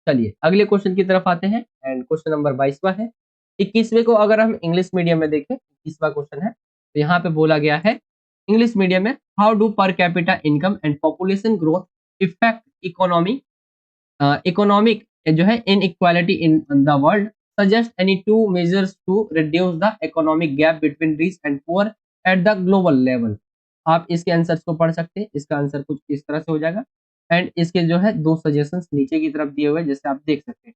A: चलिए अगले क्वेश्चन की तरफ आते हैं। एंड क्वेश्चन नंबर 22वां है। 21वें को अगर हम इंग्लिश मीडियम में देखें, 21वां क्वेश्चन है, तो यहाँ पे बोला गया है इंग्लिश मीडियम में, how do per capita income and population growth effect economic जो है inequality in the world, suggest any two measures to reduce the economic gap between rich and poor at the global level. आप इसके आंसर्स को पढ़ सकते हैं। इसका आंसर कुछ इस तरह से हो जाएगा। एंड इसके जो है 2 सजेशंस नीचे की तरफ दिए हुए हैं, जैसे आप देख सकते हैं।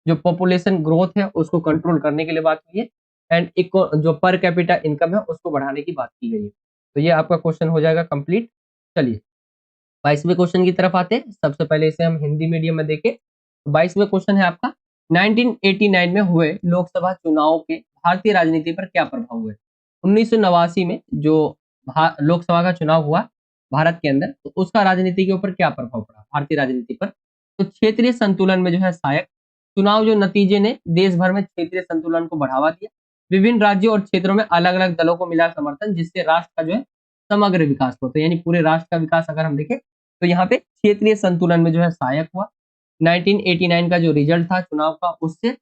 A: जो पॉपुलेशन ग्रोथ है उसको कंट्रोल करने के लिए बात हुई है, एंड इको जो पर कैपिटा इनकम है उसको बढ़ाने की बात की गई है। तो ये आपका क्वेश्चन हो जाएगा कंप्लीट। चलिए 22वें क्वेश्चन की तरफ आते हैं। सबसे पहले इसे हम हिंदी मीडियम में देखें। 22वें क्वेश्चन है आपका, 1989 में हुए लोकसभा चुनाव के भारतीय राजनीति पर क्या प्रभाव हुए। 1989 में जो लोकसभा का चुनाव हुआ भारत के अंदर, तो उसका राजनीति के ऊपर क्या प्रभाव पड़ा भारतीय राजनीति पर। तो क्षेत्रीय संतुलन में जो है सहायक चुनाव जो नतीजे ने देश भर में क्षेत्रीय संतुलन को बढ़ावा दिया। विभिन्न राज्यों और क्षेत्रों में अलग अलग दलों को मिला समर्थन, जिससे राष्ट्र का जो है समग्र विकास हुआ। तो यानी पूरे राष्ट्र का विकास अगर हम देखें तो यहाँ पे क्षेत्रीय संतुलन में जो है सहायक हुआ। 1989 का जो रिजल्ट था चुनाव का, उससे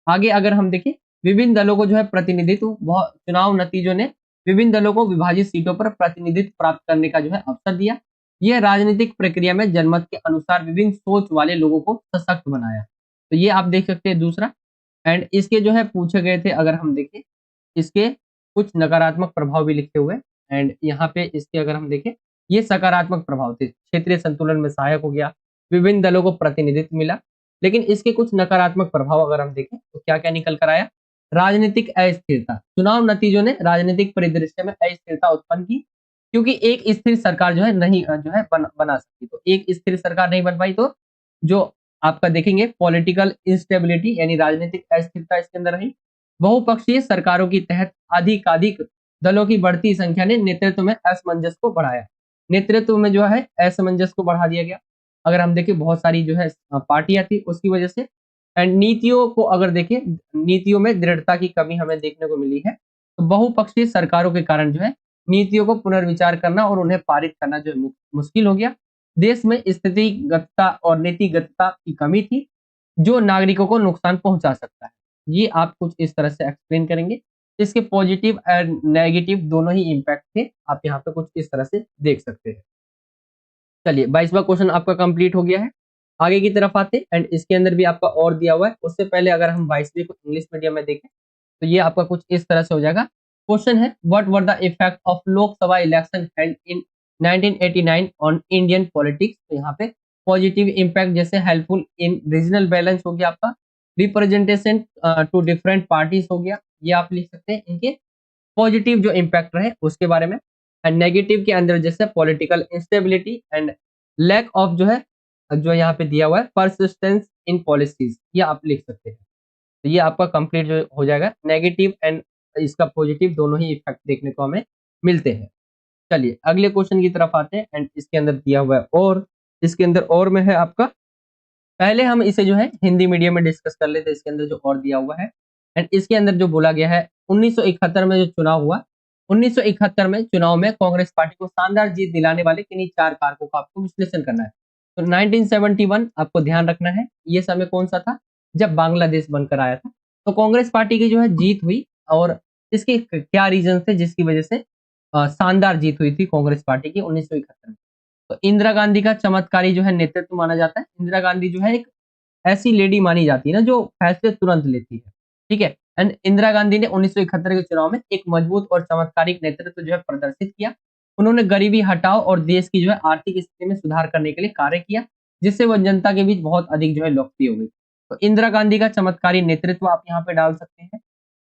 A: आगे अगर हम देखें विभिन्न दलों को जो है प्रतिनिधित्व, चुनाव नतीजों ने विभिन्न दलों को विभाजित सीटों पर प्रतिनिधित्व प्राप्त करने का जो है अवसर दिया। यह राजनीतिक प्रक्रिया में जनमत के अनुसार विभिन्न सोच वाले लोगों को सशक्त बनाया। तो ये आप देख सकते हैं दूसरा। एंड इसके जो है पूछे गए थे, अगर हम देखें इसके कुछ नकारात्मक प्रभाव भी लिखे हुए। एंड यहाँ पे इसके अगर हम देखें, ये सकारात्मक प्रभाव थे, क्षेत्रीय संतुलन में सहायक हो गया, विभिन्न दलों को प्रतिनिधित्व मिला। लेकिन इसके कुछ नकारात्मक प्रभाव अगर हम देखें तो क्या क्या निकल कर आया। राजनीतिक अस्थिरता, चुनाव नतीजों ने राजनीतिक परिदृश्य में अस्थिरता उत्पन्न की, क्योंकि एक स्थिर सरकार जो है नहीं जो है बना सकती। तो एक स्थिर सरकार नहीं बन पाई, तो जो आपका देखेंगे पॉलिटिकल इंस्टेबिलिटी यानी राजनीतिक अस्थिरता इसके अंदर रही। बहुपक्षीय सरकारों की तहत अधिकाधिक दलों की बढ़ती संख्या ने नेतृत्व में असमंजस को बढ़ाया। नेतृत्व में जो है असमंजस को बढ़ा दिया गया। अगर हम देखें बहुत सारी जो है पार्टियां थी उसकी वजह से। एंड नीतियों को अगर देखें, नीतियों में दृढ़ता की कमी हमें देखने को मिली है। तो बहुपक्षीय सरकारों के कारण जो है नीतियों को पुनर्विचार करना और उन्हें पारित करना जो है मुश्किल हो गया। देश में स्थितिगतता और नीतिगतता की कमी थी, जो नागरिकों को नुकसान पहुंचा सकता है। ये आप कुछ इस तरह से एक्सप्लेन करेंगे। इसके पॉजिटिव एंड नेगेटिव दोनों ही इम्पैक्ट थे, आप यहाँ पे कुछ इस तरह से देख सकते हैं। चलिए 22वां क्वेश्चन आपका कंप्लीट हो गया है। आगे की तरफ आते हैं। एंड इसके अंदर भी आपका और दिया हुआ है। उससे पहले अगर हम 22वीं को इंग्लिश मीडियम में देखें तो ये आपका कुछ इस तरह से हो जाएगा। क्वेश्चन है, what were the effect of Lok Sabha election held in 1989 on Indian politics. तो यहाँ पे पॉजिटिव इम्पैक्ट जैसे हेल्पफुल इन रीजनल बैलेंस हो गया, आपका रिप्रेजेंटेशन टू डिफरेंट पार्टीज हो गया। ये आप लिख सकते हैं इनके पॉजिटिव जो इम्पैक्ट रहे उसके बारे में। एंड नेगेटिव के अंदर जैसे political instability and lack of जो है जो यहाँ पे दिया हुआ है परसिस्टेंस इन पॉलिसीज, ये आप लिख सकते हैं। तो ये आपका कंप्लीट जो हो जाएगा। नेगेटिव एंड इसका पॉजिटिव दोनों ही इफेक्ट देखने को हमें मिलते हैं। चलिए अगले क्वेश्चन की तरफ आते हैं। एंड इसके अंदर दिया हुआ है और इसके अंदर और में है आपका, पहले हम इसे जो है हिंदी मीडियम में डिस्कस कर लेते हैं। इसके अंदर जो और दिया हुआ है एंड इसके अंदर जो बोला गया है 1971 में जो चुनाव हुआ, 1971 में चुनाव में कांग्रेस पार्टी को शानदार जीत दिलाने वाले किन्हीं 4 कारकों का आपको विश्लेषण करना है। तो 1971 आपको ध्यान रखना है, ये समय कौन सा था, जब बांग्लादेश बनकर आया था। तो कांग्रेस पार्टी की जो है जीत हुई, और इसके क्या रीजन थे जिसकी वजह से शानदार जीत हुई थी कांग्रेस पार्टी की 1971 में। तो इंदिरा गांधी का चमत्कारी जो है नेतृत्व माना जाता है। इंदिरा गांधी जो है एक ऐसी लेडी मानी जाती है ना जो फैसले तुरंत लेती है, ठीक है। एंड इंदिरा गांधी ने 1971 के चुनाव में एक मजबूत और चमत्कारिक नेतृत्व जो है प्रदर्शित किया। उन्होंने गरीबी हटाओ और देश की जो है आर्थिक स्थिति में सुधार करने के लिए कार्य किया, जिससे वह जनता के बीच बहुत अधिक जो है लोकप्रिय हो गई। तो इंदिरा गांधी का चमत्कारी नेतृत्व आप यहाँ पे डाल सकते हैं।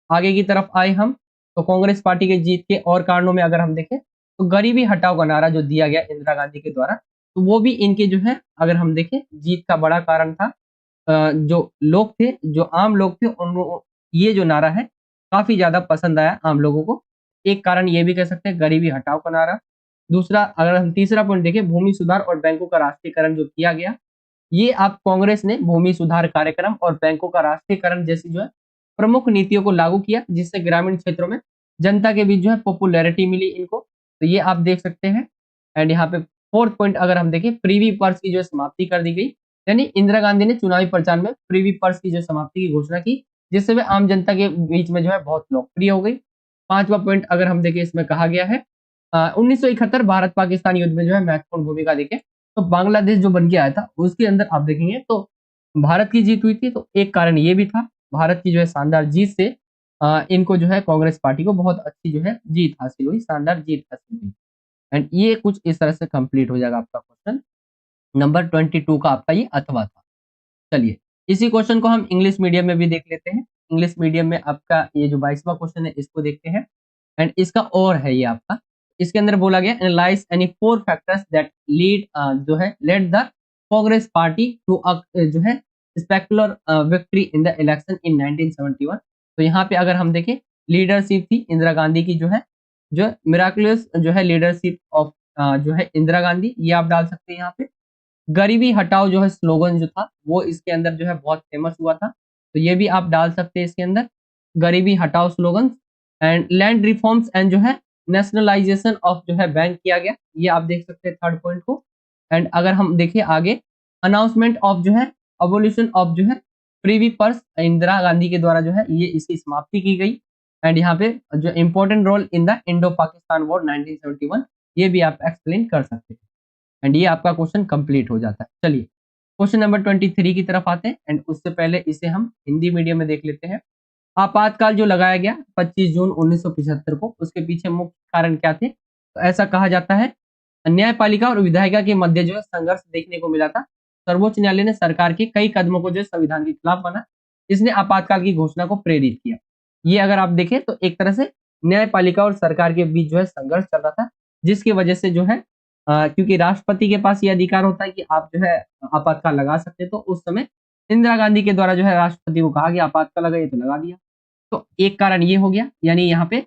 A: आगे की तरफ आए हम, तो कांग्रेस पार्टी के जीत के और कारणों में अगर हम देखें तो गरीबी हटाओ का नारा जो दिया गया इंदिरा गांधी के द्वारा, तो वो भी इनके जो है अगर हम देखें जीत का बड़ा कारण था। जो लोग थे, जो आम लोग थे, उन ये जो नारा है काफी ज्यादा पसंद आया आम लोगों को। एक कारण ये भी कह सकते हैं गरीबी हटाओ का नारा। दूसरा, अगर हम तीसरा पॉइंट देखें, भूमि सुधार और बैंकों का राष्ट्रीयकरण जो किया गया, ये आप कांग्रेस ने भूमि सुधार कार्यक्रम और बैंकों का राष्ट्रीयकरण जैसी जो है प्रमुख नीतियों को लागू किया, जिससे ग्रामीण क्षेत्रों में जनता के बीच जो है पॉपुलैरिटी मिली इनको। तो ये आप देख सकते हैं। एंड यहाँ पे फोर्थ पॉइंट अगर हम देखें, प्रीवी पर्स की जो है समाप्ति कर दी गई, यानी इंदिरा गांधी ने चुनावी प्रचार में प्रीवी पर्स की जो समाप्ति की घोषणा की, जिससे वे आम जनता के बीच में जो है बहुत लोकप्रिय हो गई। पांचवा पॉइंट अगर हम देखें, इसमें कहा गया है 1971 भारत पाकिस्तान युद्ध में जो है महत्वपूर्ण भूमिका देखें, तो बांग्लादेश जो बन के आया था उसके अंदर आप देखेंगे तो भारत की जीत हुई थी। तो एक कारण ये भी था, भारत की जो है शानदार जीत से इनको जो है कांग्रेस पार्टी को बहुत अच्छी जो है जीत हासिल हुई, शानदार जीत हासिल हुई। एंड ये कुछ इस तरह से कंप्लीट हो जाएगा आपका क्वेश्चन नंबर 22 का आपका ये अथवा था। चलिए, इसी क्वेश्चन को हम इंग्लिश मीडियम में भी देख लेते हैं। इंग्लिश मीडियम में आपका ये जो 22वां क्वेश्चन है इसको देखते हैं। एंड इसका और है ये आपका, इसके अंदर बोला गया analyse any four factors that lead जो है led the Congress party to जो है spectacular victory in the election in 1971। तो यहाँ पे अगर हम देखें, लीडरशिप थी इंदिरा गांधी की, जो मिराकुलस जो है लीडरशिप ऑफ जो है इंदिरा गांधी, ये आप डाल सकते हैं यहाँ पे। गरीबी हटाओ जो है स्लोगन जो था वो इसके अंदर जो है बहुत फेमस हुआ था, तो ये भी आप डाल सकते हैं इसके अंदर, गरीबी हटाओ slogan. And land reforms and जो है नेशनलाइजेशन ऑफ जो है बैंक किया गया, ये आप देख सकते हैं थर्ड पॉइंट को। एंड अगर हम देखें आगे, अनाउंसमेंट ऑफ जो है अबोल्यूशन ऑफ जो है प्रीवी पर्स इंदिरा गांधी के द्वारा जो है ये इसकी समाप्ति की गई। एंड यहाँ पे जो important role in the Indo Pakistan war 1971, ये भी आप एक्सप्लेन कर सकते हैं। एंड ये आपका क्वेश्चन कंप्लीट हो जाता है। चलिए, क्वेश्चन नंबर 23 की तरफ आते हैं। एंड उससे पहले इसे हम हिंदी मीडियम में देख लेते हैं। आपातकाल जो लगाया गया 25 जून 1975 को, उसके पीछे मुख्य कारण क्या थे? तो ऐसा कहा जाता है, न्यायपालिका और विधायिका के मध्य जो है संघर्ष देखने को मिला था। सर्वोच्च न्यायालय ने सरकार के कई कदमों को जो है संविधान के खिलाफ माना, इसने आपातकाल की घोषणा को प्रेरित किया। ये अगर आप देखें तो एक तरह से न्यायपालिका और सरकार के बीच जो है संघर्ष चल रहा था, जिसकी वजह से जो है क्योंकि राष्ट्रपति के पास ये अधिकार होता है कि आप जो है आपातकाल लगा सकते हैं, तो उस समय इंदिरा गांधी के द्वारा जो है राष्ट्रपति को कहा कि आपातकाल लगाइए, तो लगा दिया। तो एक कारण ये हो गया, यानी यहाँ पे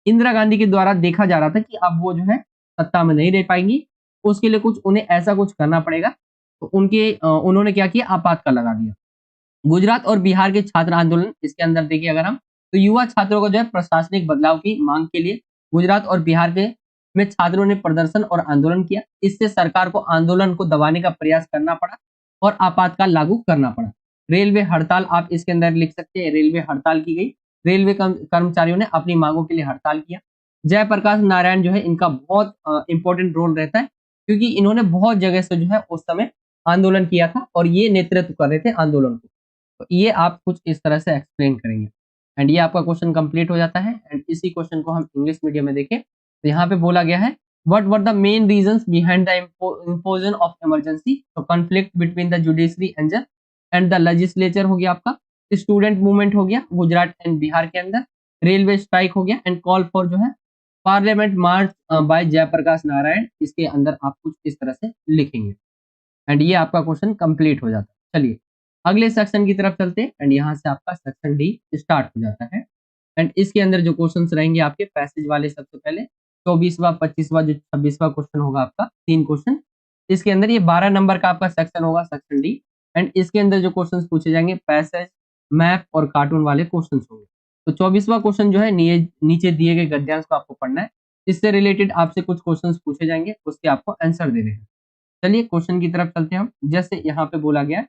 A: इंदिरा गांधी के द्वारा देखा जा रहा था कि अब वो जो है सत्ता में नहीं रह पाएंगी, उसके लिए कुछ उन्हें ऐसा कुछ करना पड़ेगा। तो उन्होंने क्या किया, आपातकाल लगा दिया। गुजरात और बिहार के छात्र आंदोलन, इसके अंदर देखिए अगर हम, तो युवा छात्रों को जो है प्रशासनिक बदलाव की मांग के लिए गुजरात और बिहार के में छात्रों ने प्रदर्शन और आंदोलन किया। इससे सरकार को आंदोलन को दबाने का प्रयास करना पड़ा और आपातकाल लागू करना पड़ा। रेलवे हड़ताल आप इसके अंदर लिख सकते हैं, रेलवे हड़ताल की गई। रेलवे कर्मचारियों ने अपनी मांगों के लिए हड़ताल किया। जयप्रकाश नारायण जो है इनका बहुत इंपॉर्टेंट रोल रहता है, क्योंकि इन्होंने बहुत जगह से जो है उस समय आंदोलन किया था और ये नेतृत्व कर रहे थे आंदोलन को। तो ये आप कुछ इस तरह से एक्सप्लेन करेंगे। एंड ये आपका क्वेश्चन कंप्लीट हो जाता है। एंड इसी क्वेश्चन को हम इंग्लिश मीडियम में देखें, तो यहाँ पे बोला गया है, what were the main reasons behind the imposition of emergency? तो conflict between the judiciary and the legislature हो गया आपका, स्टूडेंट मूवमेंट हो गया गुजरात एंड बिहार के अंदर, रेलवे स्ट्राइक हो गया, एंड कॉल फॉर जो है पार्लियामेंट मार्च बाय जयप्रकाश नारायण, इसके अंदर आप कुछ इस तरह से लिखेंगे। एंड ये आपका क्वेश्चन कंप्लीट हो जाता है। चलिए, अगले सेक्शन की तरफ चलते हैं। एंड यहाँ से आपका सेक्शन डी स्टार्ट हो जाता है। एंड इसके अंदर जो क्वेश्चंस रहेंगे आपके पैसेज वाले, सबसे पहले 24वां 25वां जो 26वां क्वेश्चन होगा आपका, 3 क्वेश्चन। इसके अंदर ये 12 नंबर का आपका सेक्शन होगा, सेक्शन डी। एंड इसके अंदर जो क्वेश्चंस पूछे जाएंगे पैसेज, मैप और कार्टून वाले क्वेश्चंस होंगे। तो 24वां क्वेश्चन जो है नीचे दिए गए गद्यांश को आपको पढ़ना है। इससे रिलेटेड आपसे कुछ क्वेश्चंस पूछे जाएंगे, उसके आपको आंसर देने हैं। चलिए क्वेश्चन की तरफ चलते हैं हम। जैसे यहाँ पे बोला गया,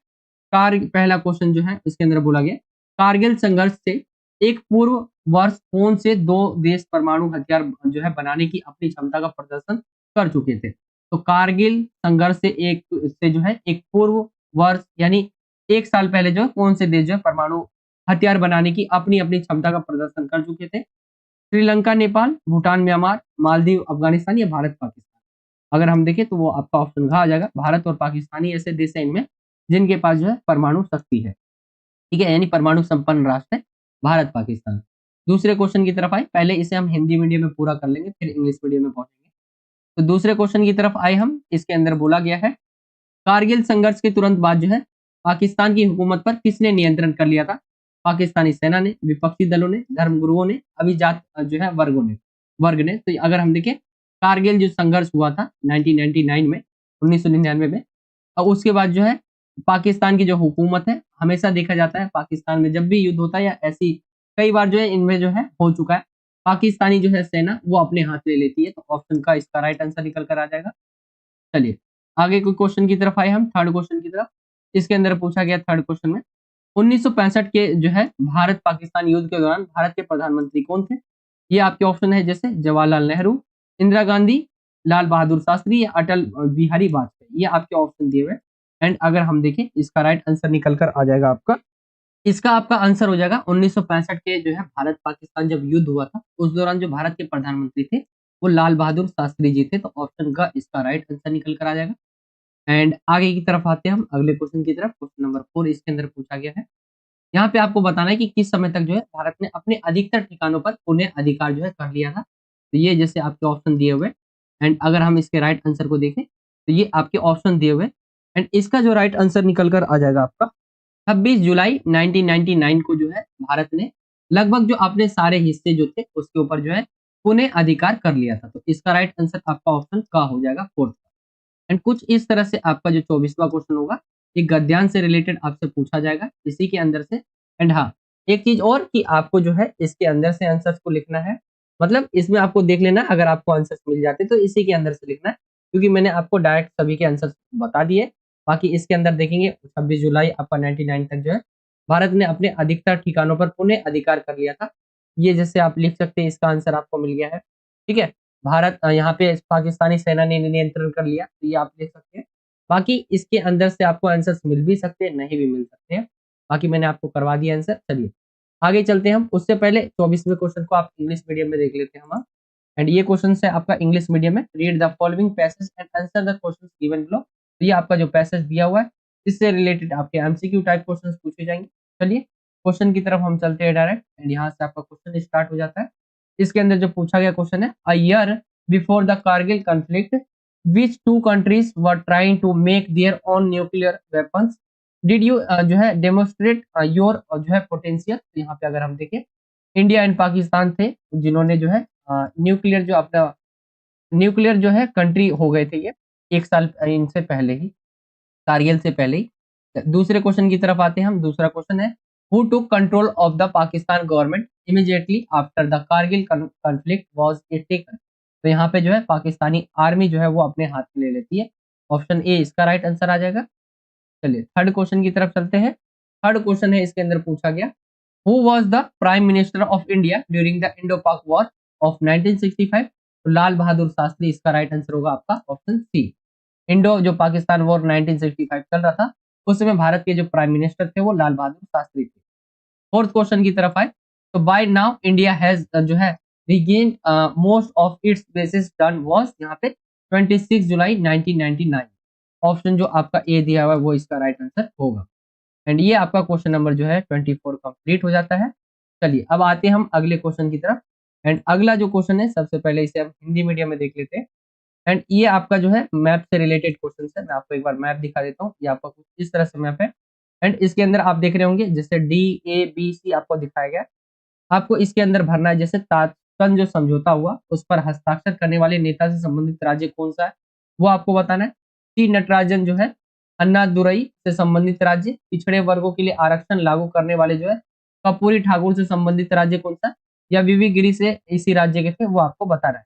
A: पहला क्वेश्चन जो है इसके अंदर बोला गया, कारगिल संघर्ष से एक पूर्व वर्ष कौन से 2 देश परमाणु हथियार जो है बनाने की अपनी क्षमता का प्रदर्शन कर चुके थे? तो कारगिल संघर्ष से जो है एक पूर्व वर्ष, यानी 1 साल पहले जो है कौन से देश जो है परमाणु हथियार बनाने की अपनी अपनी क्षमता का प्रदर्शन कर चुके थे? श्रीलंका, नेपाल, भूटान, म्यांमार, मालदीव, अफगानिस्तान या भारत, पाकिस्तान? अगर हम देखें तो वो आपका ऑप्शन घ आ जाएगा, भारत और पाकिस्तान ही ऐसे देश हैं इनमें जिनके पास जो है परमाणु शक्ति है। ठीक है, यानी परमाणु संपन्न राष्ट्र है भारत, पाकिस्तान। दूसरे क्वेश्चन की तरफ आए, पहले इसे हम हिंदी मीडियम में पूरा कर लेंगे, फिर इंग्लिश मीडियम में पहुंचेंगे। तो दूसरे क्वेश्चन की तरफ आए हम, इसके अंदर बोला गया है, कारगिल संघर्ष के तुरंत बाद जो है पाकिस्तान की हुकूमत पर किसने नियंत्रण कर लिया था? पाकिस्तानी सेना ने, विपक्षी दलों ने, धर्मगुरुओं ने, अभिजात जो है वर्ग ने। तो अगर हम देखें कारगिल जो संघर्ष हुआ था 1999 में, 1999 में, और उसके बाद जो है पाकिस्तान की जो हुकूमत है, हमेशा देखा जाता है पाकिस्तान में जब भी युद्ध होता है या ऐसी कई बार जो है इनमें जो है हो चुका है, पाकिस्तानी जो है सेना वो अपने हाथ ले लेती है। तो ऑप्शन का इसका राइट आंसर निकल कर आ जाएगा। चलिए आगे कोई क्वेश्चन की तरफ आए हम, थर्ड क्वेश्चन की तरफ। इसके अंदर पूछा गया थर्ड क्वेश्चन में 1965 के जो है भारत पाकिस्तान युद्ध के दौरान भारत के प्रधानमंत्री कौन थे? ये आपके ऑप्शन है जैसे जवाहरलाल नेहरू, इंदिरा गांधी, लाल बहादुर शास्त्री या अटल बिहारी वाजपेयी। ये आपके ऑप्शन दिए हुए। एंड अगर हम देखें इसका राइट आंसर निकल कर आ जाएगा आपका, इसका आपका आंसर हो जाएगा 1965 के जो है भारत पाकिस्तान जब युद्ध हुआ था उस दौरान जो भारत के प्रधानमंत्री थे वो लाल बहादुर शास्त्री जी थे। तो ऑप्शन का इसका राइट आंसर निकल कर आ जाएगा। एंड आगे की तरफ आते हैं हम अगले क्वेश्चन की तरफ। क्वेश्चन नंबर 4 इसके अंदर पूछा गया है, यहाँ पे आपको बताना है कि किस समय तक जो है भारत ने अपने अधिकतर ठिकानों पर पुनः अधिकार जो है कर लिया था। तो ये जैसे आपके ऑप्शन दिए हुए। एंड अगर हम इसके राइट आंसर को देखें तो ये आपके ऑप्शन दिए हुए। एंड इसका जो राइट आंसर निकल कर आ जाएगा आपका 26 जुलाई 1999 को जो है भारत ने लगभग जो अपने सारे हिस्से जो थे उसके ऊपर जो है पुनः अधिकार कर लिया था। तो इसका राइट आंसर आपका ऑप्शन का हो जाएगा फोर्थ। एंड कुछ इस तरह से आपका जो 24वां क्वेश्चन होगा ये गद्यांश से रिलेटेड आपसे पूछा जाएगा इसी के अंदर से। एंड हाँ एक चीज और कि आपको जो है इसके अंदर से आंसर्स को लिखना है, मतलब इसमें आपको देख लेना अगर आपको आंसर्स मिल जाते तो इसी के अंदर से लिखना है, क्योंकि मैंने आपको डायरेक्ट सभी के आंसर्स बता दिए। बाकी इसके अंदर देखेंगे 26 जुलाई आपका 99 तक जो है भारत ने अपने अधिकतर ठिकानों पर पुनः अधिकार कर लिया था। ये जैसे आप लिख सकते हैं इसका आंसर आपको मिल गया है। ठीक है, भारत यहाँ पे पाकिस्तानी सेना ने नियंत्रण कर लिया, तो ये आप देख सकते हैं। बाकी इसके अंदर से आपको आंसर्स मिल भी सकते हैं, नहीं भी मिल सकते हैं। बाकी मैंने आपको करवा दिया आंसर। चलिए आगे चलते हैं हम। उससे पहले 24वें क्वेश्चन को आप इंग्लिश मीडियम में देख लेते हैं हम। एंड ये क्वेश्चन है आपका इंग्लिश मीडियम में। Read the following passage and answer the questions given below. तो ये आपका जो पैसेज दिया हुआ है इससे रिलेटेड आपके एमसीक्यू टाइप क्वेश्चंस पूछे जाएंगे। चलिए क्वेश्चन की तरफ हम चलते हैं डायरेक्ट। एंड यहाँ से आपका क्वेश्चन स्टार्ट हो जाता है। इसके अंदर जो पूछा गया क्वेश्चन है, a year before the Kargil conflict which two countries were trying to make their own nuclear weapons did you जो है demonstrate your जो है potential। तो यहाँ पे अगर हम देखें इंडिया एंड पाकिस्तान थे जिन्होंने जो है न्यूक्लियर जो अपना न्यूक्लियर जो है कंट्री हो गए थे ये एक साल इनसे पहले ही, कारगिल से पहले ही। दूसरे क्वेश्चन की तरफ आते हैं हम। दूसरा क्वेश्चन है who took control of the Pakistan government immediately after the Kargil conflict was it taken. तो यहाँ पे जो है पाकिस्तानी आर्मी जो है वो अपने हाथ में ले लेती है। ऑप्शन ए इसका राइट आंसर आ जाएगा। चलिए थर्ड क्वेश्चन की तरफ चलते हैं। थर्ड क्वेश्चन है इसके अंदर पूछा गया who was the prime minister of India during the Indo पाक वॉर ऑफ 1965। तो लाल बहादुर शास्त्री इसका राइट आंसर होगा आपका ऑप्शन सी। इंडो जो पाकिस्तान वॉर 1965 चल रहा था उस समय भारत के जो प्राइम मिनिस्टर थे वो लाल बहादुर शास्त्री थे। फोर्थ क्वेश्चन की तरफ आए तो बाय नाउ इंडिया हैज जो है regain most of its basis done was यहाँ पे 26 जुलाई 1999। ऑप्शन जो आपका ए दिया हुआ है वो इसका राइट आंसर होगा। एंड ये आपका क्वेश्चन नंबर जो है 24 कंप्लीट हो जाता है। चलिए अब आते हैं हम अगले क्वेश्चन की तरफ। एंड अगला जो क्वेश्चन है सबसे पहले इसे हम हिंदी मीडियम में देख लेते हैं। एंड ये आपका जो है मैप से रिलेटेड क्वेश्चन है। मैं आपको एक बार मैप दिखा देता हूँ। ये आपका कुछ इस तरह से मैप है। एंड इसके अंदर आप देख रहे होंगे जैसे DABC आपको दिखाया गया। आपको इसके अंदर भरना है जैसे ताशकंद जो समझौता हुआ उस पर हस्ताक्षर करने वाले नेता से संबंधित राज्य कौन सा है वो आपको बताना है। सी नटराजन जो है अन्नादुरई से संबंधित राज्य। पिछड़े वर्गों के लिए आरक्षण लागू करने वाले जो है कर्पूरी ठाकुर से संबंधित राज्य कौन सा, या वीवी गिरी से इसी राज्य के थे वो आपको बताना है।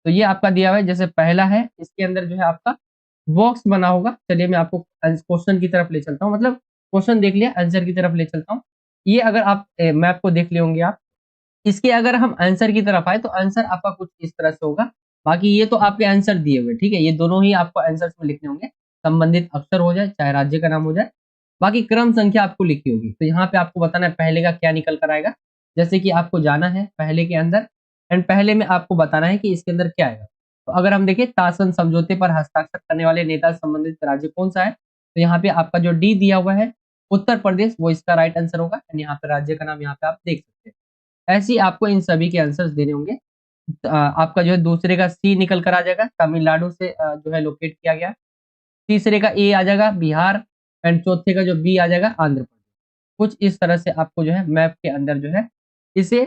A: तो ये आपका दिया हुआ है जैसे पहला है इसके अंदर जो है आपका बॉक्स बना होगा। चलिए मैं आपको क्वेश्चन की तरफ ले चलता हूँ, मतलब क्वेश्चन देख लिया आंसर की तरफ ले चलता हूँ। ये अगर आप मैप को देख लिए होंगे आप, इसके अगर हम आंसर की तरफ आए तो आंसर आपका कुछ इस तरह से होगा। बाकी ये तो आपके आंसर दिए हुए, ठीक है, ये दोनों ही आपको आंसर्स में लिखने होंगे। संबंधित अक्षर हो जाए चाहे राज्य का नाम हो जाए, बाकी क्रम संख्या आपको लिखी होगी। तो यहाँ पे आपको बताना है पहले का क्या निकल कर आएगा। जैसे कि आपको जाना है पहले के अंदर एंड पहले में आपको बताना है कि इसके अंदर क्या आएगा। तो अगर हम देखें ताशन समझौते पर हस्ताक्षर करने वाले नेता से संबंधित राज्य कौन सा है, तो यहाँ पे आपका जो डी दिया हुआ है उत्तर प्रदेश वो इसका राइट आंसर होगा। एंड यहाँ पे राज्य का नाम यहाँ पे आप देख सकते हैं। ऐसे ही आपको इन सभी के आंसर्स देने होंगे। आपका जो है दूसरे का सी निकल कर आ जाएगा, तमिलनाडु से जो है लोकेट किया गया। तीसरे का ए आ जाएगा बिहार। एंड चौथे का जो बी आ जाएगा आंध्र प्रदेश। कुछ इस तरह से आपको जो है मैप के अंदर जो है इसे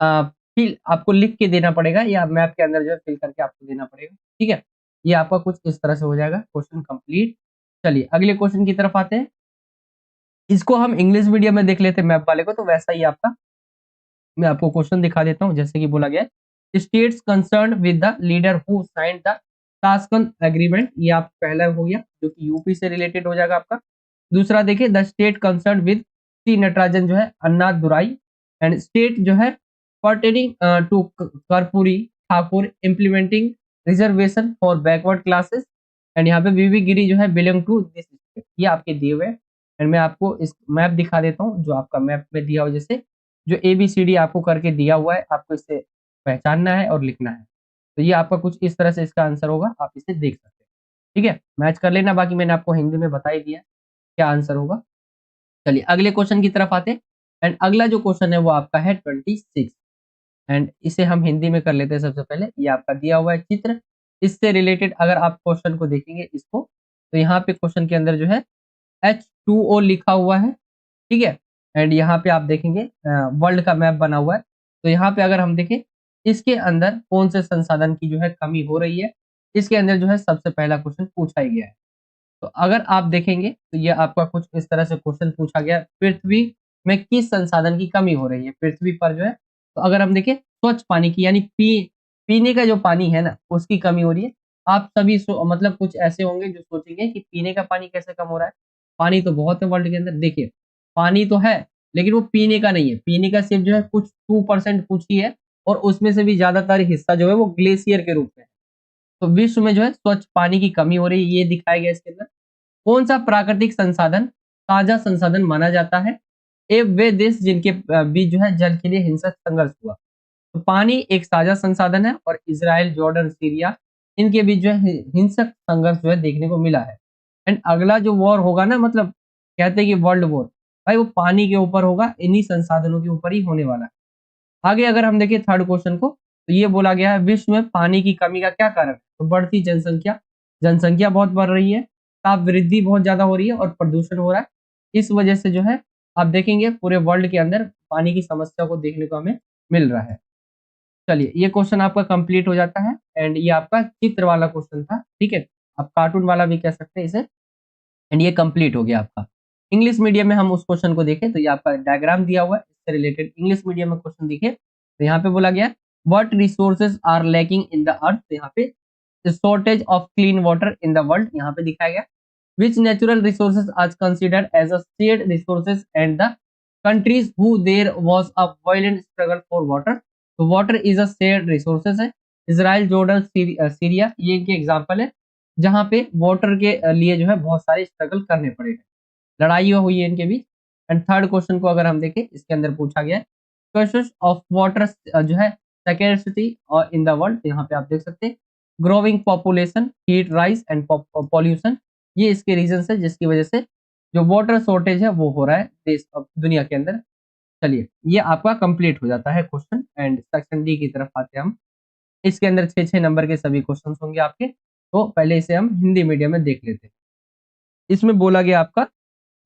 A: फिल आपको लिख के देना पड़ेगा या मैप के अंदर जो है फिल करके आपको देना पड़ेगा। ठीक है, ये आपका कुछ इस तरह से हो जाएगा क्वेश्चन कंप्लीट। चलिए अगले क्वेश्चन की तरफ आते हैं। इसको हम इंग्लिश मीडियम में देख लेते हैं मैप वाले को, तो वैसा ही आपका मैं आपको क्वेश्चन दिखा देता हूँ। जैसे कि बोला गया है states concern with the leader who signed the Tashkent agreement, ये आप पहला हो गया जो कि यूपी से रिलेटेड हो जाएगा आपका। दूसरा देखिए the state concern with C Natarajan जो है अन्ना दुराई, एंड स्टेट जो है pertaining to Karpoori Thakur implementing reservation for backward classes, and यहाँ पे वीवी गिरी जो है बिलोंग टू दिस स्टेट। ये आपके दिए हुए हैं एंड मैं आपको इस मैप दिखा देता हूँ जो आपका मैप में दिया हुआ, जैसे जो ABCD आपको करके दिया हुआ है, आपको इसे पहचानना है और लिखना है। तो ये आपका कुछ इस तरह से इसका आंसर होगा, आप इसे देख सकते हैं। ठीक है, मैच कर लेना, बाकी मैंने आपको हिंदी में बता ही दिया क्या आंसर होगा। चलिए अगले क्वेश्चन की तरफ आते हैं एंड अगला जो क्वेश्चन है वो आपका है 26 एंड इसे हम हिंदी में कर लेते हैं। सबसे पहले ये आपका दिया हुआ है चित्र, इससे रिलेटेड अगर आप क्वेश्चन को देखेंगे इसको, तो यहाँ पे क्वेश्चन के अंदर जो है H2O लिखा हुआ है। ठीक है, एंड यहाँ पे आप देखेंगे वर्ल्ड का मैप बना हुआ है। तो यहाँ पे अगर हम देखें इसके अंदर कौन से संसाधन की जो है कमी हो रही है, इसके अंदर जो है सबसे पहला क्वेश्चन पूछा ही गया है। तो अगर आप देखेंगे तो ये आपका कुछ इस तरह से क्वेश्चन पूछा गया है, पृथ्वी में किस संसाधन की कमी हो रही है पृथ्वी पर जो है। तो अगर हम देखें स्वच्छ पानी की यानी पीने का जो पानी है ना उसकी कमी हो रही है। आप सभी मतलब कुछ ऐसे होंगे जो सोचेंगे कि पीने का पानी कैसे कम हो रहा है, पानी तो बहुत है वर्ल्ड के अंदर। देखिए पानी तो है लेकिन वो पीने का नहीं है, पीने का सिर्फ जो है कुछ 2% कुछ ही है, और उसमें से भी ज्यादातर हिस्सा जो है वो ग्लेशियर के रूप में है। तो विश्व में जो है स्वच्छ पानी की कमी हो रही है, ये दिखाया गया इसके अंदर। कौन सा प्राकृतिक संसाधन ताजा संसाधन माना जाता है, वे देश जिनके बीच जो है जल के लिए हिंसक संघर्ष हुआ। तो पानी एक साझा संसाधन है और इजराइल जॉर्डन सीरिया इनके बीच जो है हिंसक संघर्ष जो है देखने को मिला है। एंड अगला जो वॉर होगा ना, मतलब कहते हैं कि वर्ल्ड वॉर, भाई वो पानी के ऊपर होगा, इन्हीं संसाधनों के ऊपर ही होने वाला है। आगे अगर हम देखें थर्ड क्वेश्चन को, तो ये बोला गया है विश्व में पानी की कमी का क्या कारण है। तो बढ़ती जनसंख्या, जनसंख्या बहुत बढ़ रही है, ताप वृद्धि बहुत ज्यादा हो रही है और प्रदूषण हो रहा है। इस वजह से जो है आप देखेंगे पूरे वर्ल्ड के अंदर पानी की समस्या को देखने को हमें मिल रहा है। चलिए ये क्वेश्चन आपका कंप्लीट हो जाता है एंड ये आपका चित्र वाला क्वेश्चन था। ठीक है, आप कार्टून वाला भी कह सकते हैं इसे, एंड ये कंप्लीट हो गया आपका। इंग्लिश मीडियम में हम उस क्वेश्चन को देखें तो ये आपका डायग्राम दिया हुआ है, इससे रिलेटेड इंग्लिश मीडियम में क्वेश्चन दिखे तो यहाँ पे बोला गया what resources are lacking in the earth, तो यहाँ पे shortage of clean water in the world यहाँ पे दिखाया गया। Which natural resources are considered as a shared resources and the countries who there was a violent struggle for water, तो water is a shared resources है। इजराइल जॉर्डन सीरिया ये इनके एग्जाम्पल है जहाँ पे वाटर के लिए जो है बहुत सारे स्ट्रगल करने पड़े हैं, लड़ाइयाँ हुई है इनके बीच। एंड थर्ड क्वेश्चन को अगर हम देखें इसके अंदर पूछा गया है क्वेश्चन ऑफ वाटर जो है स्कैर्सिटी और इन द वर्ल्ड, यहाँ पे आप देख सकते हैं growing population, heat rise and pollution, ये इसके रीजन है जिसकी वजह से जो वाटर शॉर्टेज है वो हो रहा है देश दुनिया के अंदर। चलिए ये आपका कंप्लीट हो जाता है क्वेश्चन एंड सेक्शन डी की तरफ आते हैं हम। इसके अंदर 6-6 नंबर के सभी क्वेश्चन होंगे आपके, तो पहले इसे हम हिंदी मीडियम में देख लेते हैं। इसमें बोला गया आपका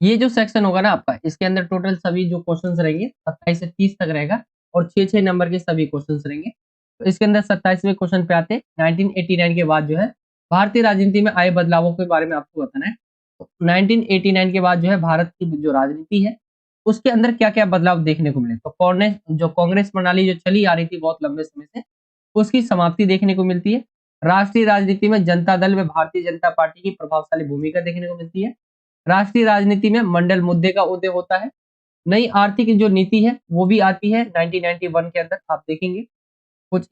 A: ये जो सेक्शन होगा ना आपका, इसके अंदर टोटल सभी जो क्वेश्चंस रहेंगे 27 से 30 तक रहेगा और 6-6 नंबर के सभी क्वेश्चंस रहेंगे। तो इसके अंदर 27वें क्वेश्चन पे आते हैं 1989 के बाद जो है भारतीय राजनीति में आए बदलावों के बारे में आपको बताना है। तो 1989 के बाद जो है भारत की जो राजनीति है उसके अंदर क्या क्या बदलाव देखने को मिले। तो कांग्रेस प्रणाली जो चली आ रही थी बहुत लंबे समय से, उसकी समाप्ति देखने को मिलती है। राष्ट्रीय राजनीति में जनता दल में भारतीय जनता पार्टी की प्रभावशाली भूमिका देखने को मिलती है। राष्ट्रीय राजनीति में मंडल मुद्दे का उदय होता है। नई आर्थिक जो नीति है वो भी आती है 1991 के अंदर, आप देखेंगे कुछ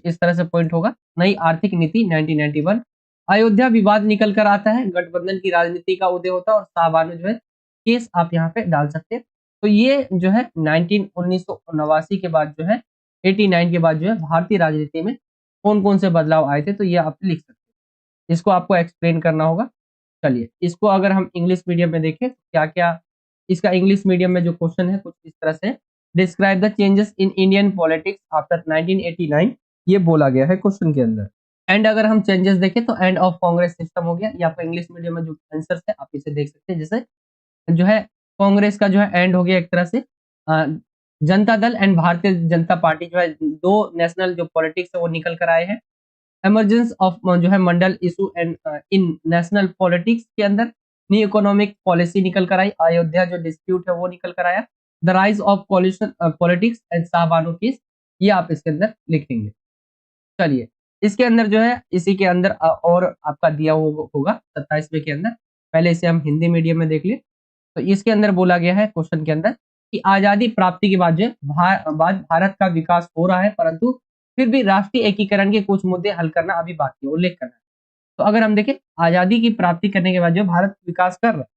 A: इस तरह से पॉइंट होगा। नई आर्थिक नीति 1991, अयोध्या विवाद निकल कर आता है, गठबंधन की राजनीति का उदय होता है और शाहबानो जो है केस आप यहाँ पे डाल सकते हैं। तो ये जो है 1989 के बाद जो है 89 के बाद जो है भारतीय राजनीति में कौन कौन से बदलाव आए थे, तो ये आप लिख सकते हैं, इसको आपको एक्सप्लेन करना होगा। चलिए इसको अगर हम इंग्लिश मीडियम में देखें तो क्या क्या इसका इंग्लिश मीडियम में जो क्वेश्चन है कुछ इस तरह से, describe the changes in Indian politics after 1989, ये बोला गया है क्वेश्चन के अंदर। एंड अगर हम चेंजेस देखें तो एंड ऑफ कांग्रेस सिस्टम हो गया, ये आपका इंग्लिश मीडियम में जो आंसर है आप इसे देख सकते हैं। जैसे जो है कांग्रेस का जो है एंड हो गया एक तरह से। जनता दल एंड भारतीय जनता पार्टी जो है, दो नेशनल जो पॉलिटिक्स है वो निकल कर आए हैं। इमरजेंस ऑफ जो है Mandal issue and in national politics के अंदर न्यू इकोनॉमिक पॉलिसी निकल कर आई। अयोध्या जो डिस्प्यूट है वो निकल कर आया। The rise of politics politics and Shah Bano case, ये आप इसके अंदर लिखेंगे। चलिए, इसके अंदर जो है इसी के अंदर और आपका दिया होगा 27वें के अंदर। पहले इसे हम हिंदी मीडियम में देख ले। तो इसके अंदर बोला गया है क्वेश्चन के अंदर कि आजादी प्राप्ति के बाद जो है बाद भारत का विकास हो रहा है, परंतु फिर भी राष्ट्रीय एकीकरण के कुछ मुद्दे हल करना अभी बाकी है, उल्लेख करना है। तो अगर हम देखें, आजादी की प्राप्ति करने के बाद जो भारत विकास कर रहा है,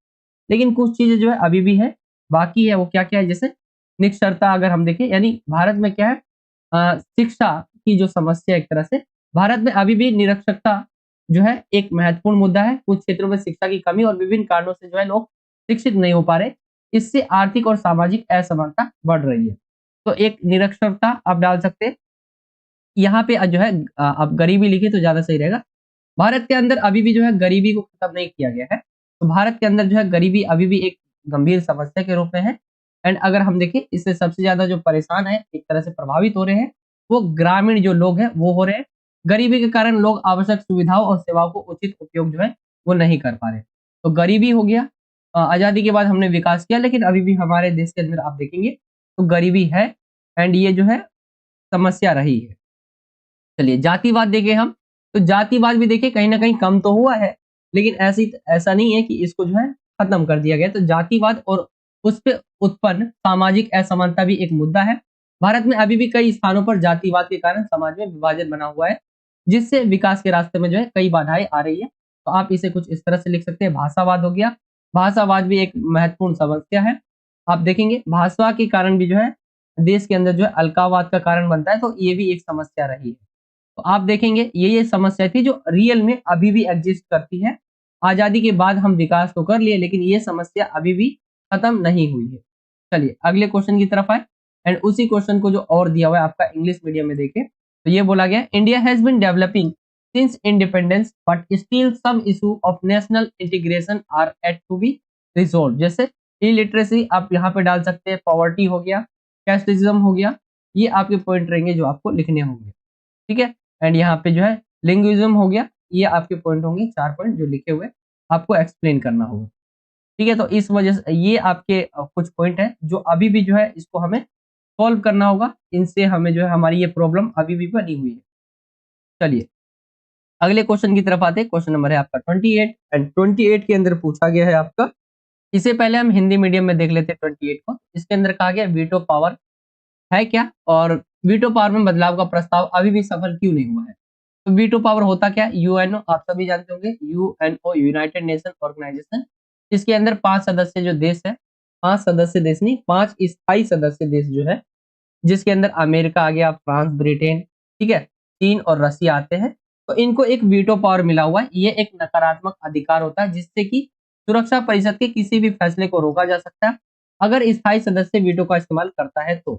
A: लेकिन कुछ चीजें जो है अभी भी है बाकी है। वो क्या क्या है? जैसे निरक्षरता अगर हम देखें, यानी भारत में क्या है, शिक्षा की जो समस्या एक तरह से, भारत में अभी भी निरक्षरता जो है एक महत्वपूर्ण मुद्दा है। कुछ क्षेत्रों में शिक्षा की कमी और विभिन्न कारणों से जो है लोग शिक्षित नहीं हो पा रहे। इससे आर्थिक और सामाजिक असमानता बढ़ रही है। तो एक निरक्षरता आप डाल सकते हैं। यहाँ पे जो है आप गरीबी लिखे तो ज्यादा सही रहेगा। भारत के अंदर अभी भी जो है गरीबी को खत्म नहीं किया गया है। तो भारत के अंदर जो है गरीबी अभी भी एक गंभीर समस्या के रूप में है। एंड अगर हम देखें, इससे सबसे ज्यादा जो परेशान है, एक तरह से प्रभावित हो रहे हैं, वो ग्रामीण जो लोग हैं वो हो रहे हैं। गरीबी के कारण लोग आवश्यक सुविधाओं और सेवाओं को उचित उपयोग जो है वो नहीं कर पा रहे। तो गरीबी हो गया। आजादी के बाद हमने विकास किया, लेकिन अभी भी हमारे देश के अंदर आप देखेंगे तो गरीबी है। एंड ये जो है समस्या रही है। चलिए, जातिवाद देखें हम, तो जातिवाद भी देखिए कहीं ना कहीं कम तो हुआ है, लेकिन ऐसा नहीं है कि इसको जो है खत्म कर दिया गया। तो जातिवाद और उस पे उत्पन्न सामाजिक असमानता भी एक मुद्दा है। भारत में अभी भी कई स्थानों पर जातिवाद के कारण समाज में विभाजन बना हुआ है, जिससे विकास के रास्ते में जो है कई बाधाएं आ रही है। तो आप इसे कुछ इस तरह से लिख सकते हैं। भाषावाद हो गया। भाषावाद भी एक महत्वपूर्ण समस्या है। आप देखेंगे भाषा के कारण भी जो है देश के अंदर जो है अलगाववाद का कारण बनता है। तो ये भी एक समस्या रही है। तो आप देखेंगे ये समस्या थी जो रियल में अभी भी एग्जिस्ट करती है। आजादी के बाद हम विकास तो कर लिए, लेकिन ये समस्या अभी भी खत्म नहीं हुई है। चलिए अगले क्वेश्चन की तरफ आए। एंड उसी क्वेश्चन को जो और दिया हुआ है आपका इंग्लिश मीडियम में देखें, तो ये बोला गया, India has been developing since independence but still some issue of national integration are yet to be resolve. जैसे इलिटरेसी आप यहाँ पे डाल सकते हैं, पॉवर्टी हो गया, कैस्टिज्म हो गया। ये आपके पॉइंट रहेंगे जो आपको लिखने होंगे। ठीक है। एंड यहाँ पे जो है लिंग्विज्म हो गया। ये आपके पॉइंट होंगे, 4 पॉइंट जो लिखे हुए आपको एक्सप्लेन करना होगा। ठीक है। तो इस वजह से ये आपके कुछ पॉइंट है जो अभी भी जो है इसको हमें सॉल्व करना होगा। इनसे हमें जो है हमारी ये प्रॉब्लम अभी भी बनी हुई है। चलिए अगले क्वेश्चन की तरफ आते हैं। क्वेश्चन नंबर है आपका 28। एंड 28 के अंदर पूछा गया है आपका, इसे पहले हम हिंदी मीडियम में देख लेते हैं 28 को। इसके अंदर कहा गया वीटो पावर है क्या, और वीटो पावर में बदलाव का प्रस्ताव अभी भी सफल क्यों नहीं हुआ है। तो वीटो पावर होता क्या, यूएनओ आप सभी जानते होंगे, यूएनओ यूनाइटेड नेशन ऑर्गेनाइजेशन। इसके अंदर 5 सदस्य जो देश है, 5 सदस्य देश नहीं, 5 स्थायी सदस्य देश जो है, जिसके अंदर अमेरिका आ गया, फ्रांस, ब्रिटेन, ठीक है, चीन और रसिया आते हैं। तो इनको एक वीटो पावर मिला हुआ है। ये एक नकारात्मक अधिकार होता है जिससे कि सुरक्षा परिषद के किसी भी फैसले को रोका जा सकता है अगर स्थायी सदस्य वीटो का इस्तेमाल करता है। तो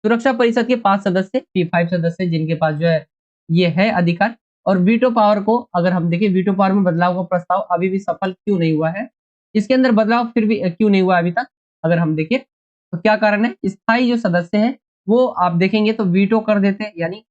A: सुरक्षा परिषद के 5 सदस्य, P5 सदस्य जिनके पास जो है ये है अधिकार। और वीटो पावर को अगर हम देखें, वीटो पावर में बदलाव का प्रस्ताव अभी भी सफल क्यों नहीं हुआ है, इसके अंदर बदलाव फिर भी क्यों नहीं हुआ अभी तक, अगर हम देखें तो क्या कारण है, स्थायी जो सदस्य है वो आप देखेंगे तो वीटो कर देते हैं, यानी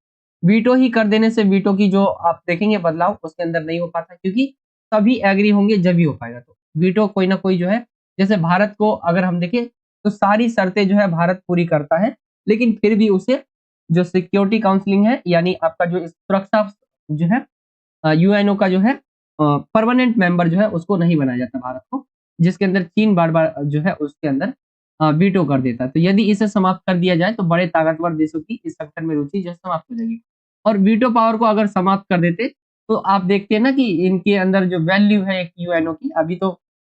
A: वीटो ही कर देने से वीटो की जो आप देखेंगे बदलाव उसके अंदर नहीं हो पाता, क्योंकि सभी एग्री होंगे जब ही हो पाएगा। तो वीटो कोई ना कोई जो है, जैसे भारत को अगर हम देखें तो सारी शर्तें जो है भारत पूरी करता है, लेकिन फिर भी उसे जो सिक्योरिटी काउंसलिंग है, यानी आपका जो सुरक्षा जो है यूएनओ का जो है परमानेंट मेंबर जो है उसको नहीं बनाया जाता भारत को, जिसके अंदर चीन बार बार जो है उसके अंदर वीटो कर देता है। तो यदि इसे समाप्त कर दिया जाए तो बड़े ताकतवर देशों की इस संगठन में रुचि जो है समाप्त हो जाएगी। और वीटो पावर को अगर समाप्त कर देते तो आप देखते हैं ना कि इनके अंदर जो वैल्यू है एक यूएनओ की, अभी तो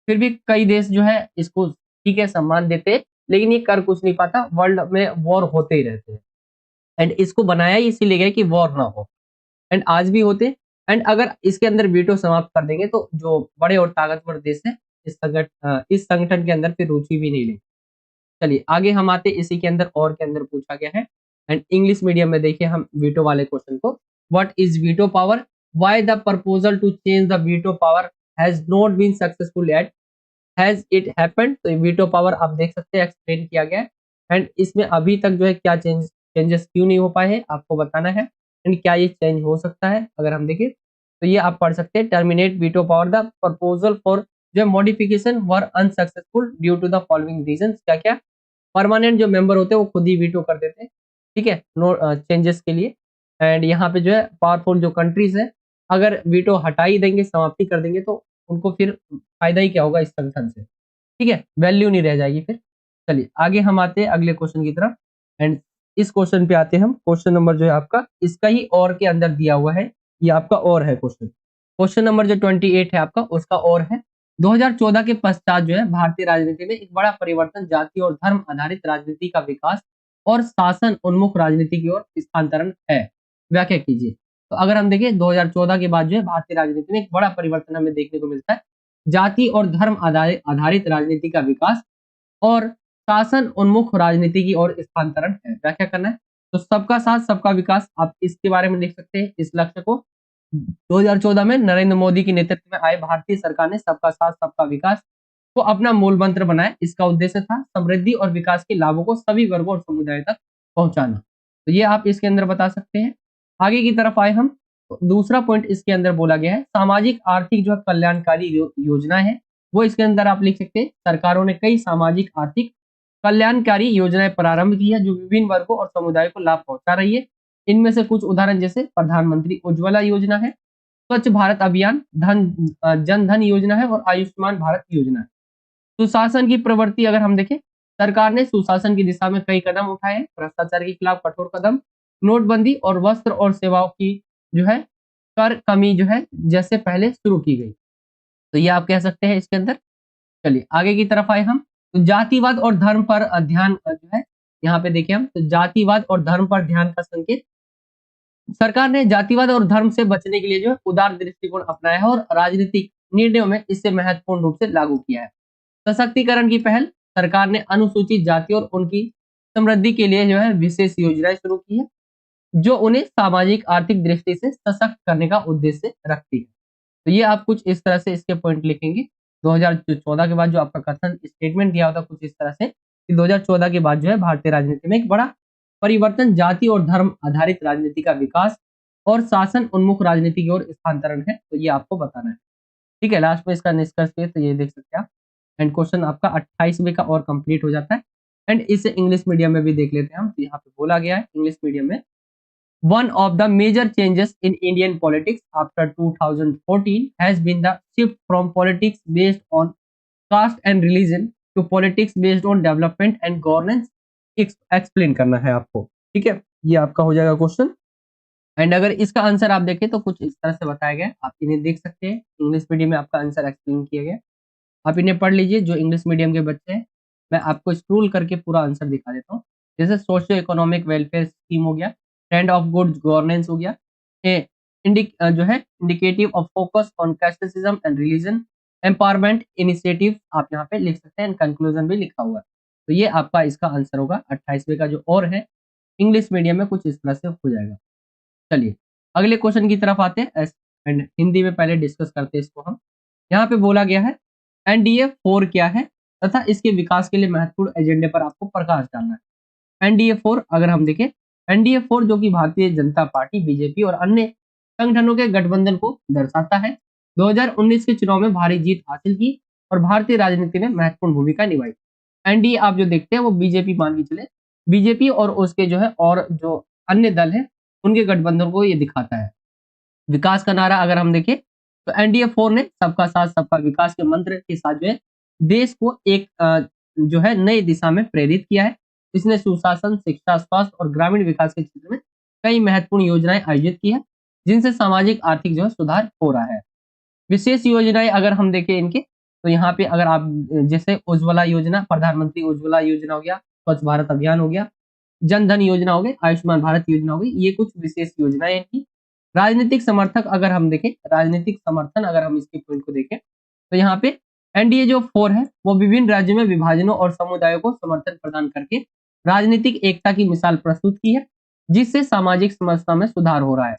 A: फिर भी कई देश जो है इसको ठीक है सम्मान देते हैं, लेकिन ये कर कुछ नहीं पाता, वर्ल्ड में वॉर होते ही रहते हैं। एंड इसको बनाया ही इसीलिए गया कि वॉर ना हो, एंड आज भी होते। एंड अगर इसके अंदर वीटो समाप्त कर देंगे तो जो बड़े और ताकतवर देश है इस संगठन के अंदर फिर रुचि भी नहीं लेंगे। चलिए आगे हम आते, इसी के अंदर और के अंदर पूछा गया है। एंड इंग्लिश मीडियम में देखिए हम वीटो वाले क्वेश्चन को, what is veto power, why the proposal to change the veto power has not been successful yet. Has it happened, तो वीटो पावर आप देख सकते हैं एक्सप्लेन किया गया है। एंड इसमें अभी तक जो है क्या चेंजेस क्यों नहीं हो पाए हैं आपको बताना है, एंड क्या ये चेंज हो सकता है अगर हम देखें तो ये आप पढ़ सकते हैं। Terminate veto power, the proposal for जो modification were unsuccessful due to the following reason. क्या क्या परमानेंट जो मेंबर होते हैं वो खुद ही वीटो कर देते हैं, ठीक है, नो चेंजेस के लिए। एंड यहाँ पे जो है पावरफुल जो कंट्रीज है अगर वीटो हटा ही देंगे, समाप्ति कर देंगे, तो उनको फिर फायदा ही क्या होगा इस संगठन से, ठीक है, वैल्यू नहीं रह जाएगी फिर। चलिए आगे हम आते हैं अगले क्वेश्चन की तरफ। एंड इस क्वेश्चन पे आते हैं हम। क्वेश्चन नंबर जो है आपका इसका ही और के अंदर दिया हुआ है, ये आपका और है क्वेश्चन। क्वेश्चन नंबर जो 28 है आपका उसका और है। 2014 के पश्चात जो है भारतीय राजनीति में एक बड़ा परिवर्तन जाति और धर्म आधारित राजनीति का विकास और शासन उन्मुख राजनीति की ओर स्थानांतरण है। व्याख्या कीजिए। तो अगर हम देखें 2014 के बाद जो है भारतीय राजनीति में एक बड़ा परिवर्तन हमें देखने को मिलता है, जाति और धर्म आधारित राजनीति का विकास और शासन उन्मुख राजनीति की ओर स्थानांतरण है। व्याख्या करना है तो सबका साथ सबका विकास, आप इसके बारे में लिख सकते हैं। इस लक्ष्य को 2014 में नरेंद्र मोदी के नेतृत्व में आए भारतीय सरकार ने सबका साथ सबका विकास को अपना मूल मंत्र बनाया। इसका उद्देश्य था समृद्धि और विकास के लाभों को सभी वर्गों और समुदायों तक पहुंचाना। तो ये आप इसके अंदर बता सकते हैं। आगे की तरफ आए हम तो दूसरा पॉइंट इसके अंदर बोला गया है सामाजिक आर्थिक जो कल्याणकारी योजना है वो इसके अंदर आप लिख सकते हैं। सरकारों ने कई सामाजिक आर्थिक कल्याणकारी योजनाएं प्रारंभ की है जो विभिन्न वर्गों और समुदायों को लाभ पहुंचा रही है। इनमें से कुछ उदाहरण जैसे प्रधानमंत्री उज्ज्वला योजना है, स्वच्छ भारत अभियान, जन धन योजना है और आयुष्मान भारत योजना है। सुशासन की प्रवृत्ति अगर हम देखें, सरकार ने सुशासन की दिशा में कई कदम उठाए हैं। भ्रष्टाचार के खिलाफ कठोर कदम, नोटबंदी और वस्त्र और सेवाओं की जो है कर कमी जो है जैसे पहले शुरू की गई। तो ये आप कह सकते हैं इसके अंदर। चलिए आगे की तरफ आए हम तो जातिवाद और धर्म पर ध्यान जो है यहाँ पे देखिए हम तो जातिवाद और धर्म पर ध्यान का संकेत। सरकार ने जातिवाद और धर्म से बचने के लिए जो है उदार दृष्टिकोण अपनाया है और राजनीतिक निर्णयों में इसे महत्वपूर्ण रूप से लागू किया है। सशक्तिकरण की पहल, सरकार ने अनुसूचित जाति और उनकी समृद्धि के लिए जो है विशेष योजनाएं शुरू की है जो उन्हें सामाजिक आर्थिक दृष्टि से सशक्त करने का उद्देश्य रखती है। तो ये आप कुछ इस तरह से इसके पॉइंट लिखेंगे। 2014 के बाद जो आपका कथन स्टेटमेंट दिया होता कुछ इस तरह से कि 2014 के बाद जो है भारतीय राजनीति में एक बड़ा परिवर्तन जाति और धर्म आधारित राजनीति का विकास और शासन उन्मुख राजनीति की ओर स्थानांतरण है। तो ये आपको बताना है, ठीक है। लास्ट में इसका निष्कर्ष पे तो ये देख सकते हैं आप। एंड क्वेश्चन आपका 28वें का और कंप्लीट हो जाता है। एंड इसे इंग्लिश मीडियम में भी देख लेते हैं हम। तो यहाँ पे बोला गया है इंग्लिश मीडियम में, one of the major changes in Indian politics after 2014 has been the shift from politics based on caste and religion to politics based on development and governance। Explain करना है आपको, ठीक है। ये आपका हो जाएगा क्वेश्चन। एंड अगर इसका आंसर आप देखें तो कुछ इस तरह से बताया गया है, आप इन्हें देख सकते हैं। इंग्लिश मीडियम में आपका आंसर एक्सप्लेन किया गया, आप इन्हें पढ़ लीजिए। जो इंग्लिश मीडियम के बच्चे हैं मैं आपको स्क्रोल करके पूरा आंसर दिखा देता हूँ। जैसे सोशियो इकोनॉमिक वेलफेयर स्कीम हो गया, ट्रेंड ऑफ गुड गवर्नेंस हो गया, जो है indicative of focus on casteism and religion, empowerment initiative आप यहाँ पे लिख सकते हैं। कंक्लूजन भी लिखा हुआ है। तो ये आपका इसका आंसर होगा 28वें का जो और है इंग्लिश मीडियम में कुछ इस तरह से हो जाएगा। चलिए अगले क्वेश्चन की तरफ आते हैं एंड हिंदी में पहले डिस्कस करते हैं इसको हम। यहाँ पे बोला गया है एनडीए 4 क्या है तथा इसके विकास के लिए महत्वपूर्ण एजेंडे पर आपको प्रकाश डालना है। एनडीए 4 अगर हम देखें, एनडीए 4 जो कि भारतीय जनता पार्टी बीजेपी और अन्य संगठनों के गठबंधन को दर्शाता है। 2019 के चुनाव में भारी जीत हासिल की और भारतीय राजनीति में महत्वपूर्ण भूमिका निभाई। एनडीए आप जो देखते हैं वो बीजेपी मान के चले, बीजेपी और उसके जो है और जो अन्य दल है उनके गठबंधन को ये दिखाता है। विकास का नारा अगर हम देखें तो एनडीए 4 ने सबका साथ सबका विकास के मंत्र के साथ जो है देश को एक जो है नई दिशा में प्रेरित किया है। इसने सुशासन, शिक्षा, स्वास्थ्य और ग्रामीण विकास के क्षेत्र में कई महत्वपूर्ण योजनाएं आयोजित की है जिनसे सामाजिक आर्थिक जो है सुधार हो रहा है। विशेष योजनाएं अगर हम देखें इनके तो यहाँ पे अगर आप जैसे उज्ज्वला योजना, प्रधानमंत्री उज्ज्वला योजना हो गया, स्वच्छ भारत अभियान हो गया, जन धन योजना हो गई, आयुष्मान भारत योजना हो गई, ये कुछ विशेष योजनाएं इनकी। राजनीतिक समर्थक अगर हम देखें, राजनीतिक समर्थन अगर हम इसके पॉइंट को देखें तो यहाँ पे एनडीए जो 4 है वो विभिन्न राज्यों में विभाजनों और समुदायों को समर्थन प्रदान करके राजनीतिक एकता की मिसाल प्रस्तुत की है जिससे सामाजिक समस्या में सुधार हो रहा है।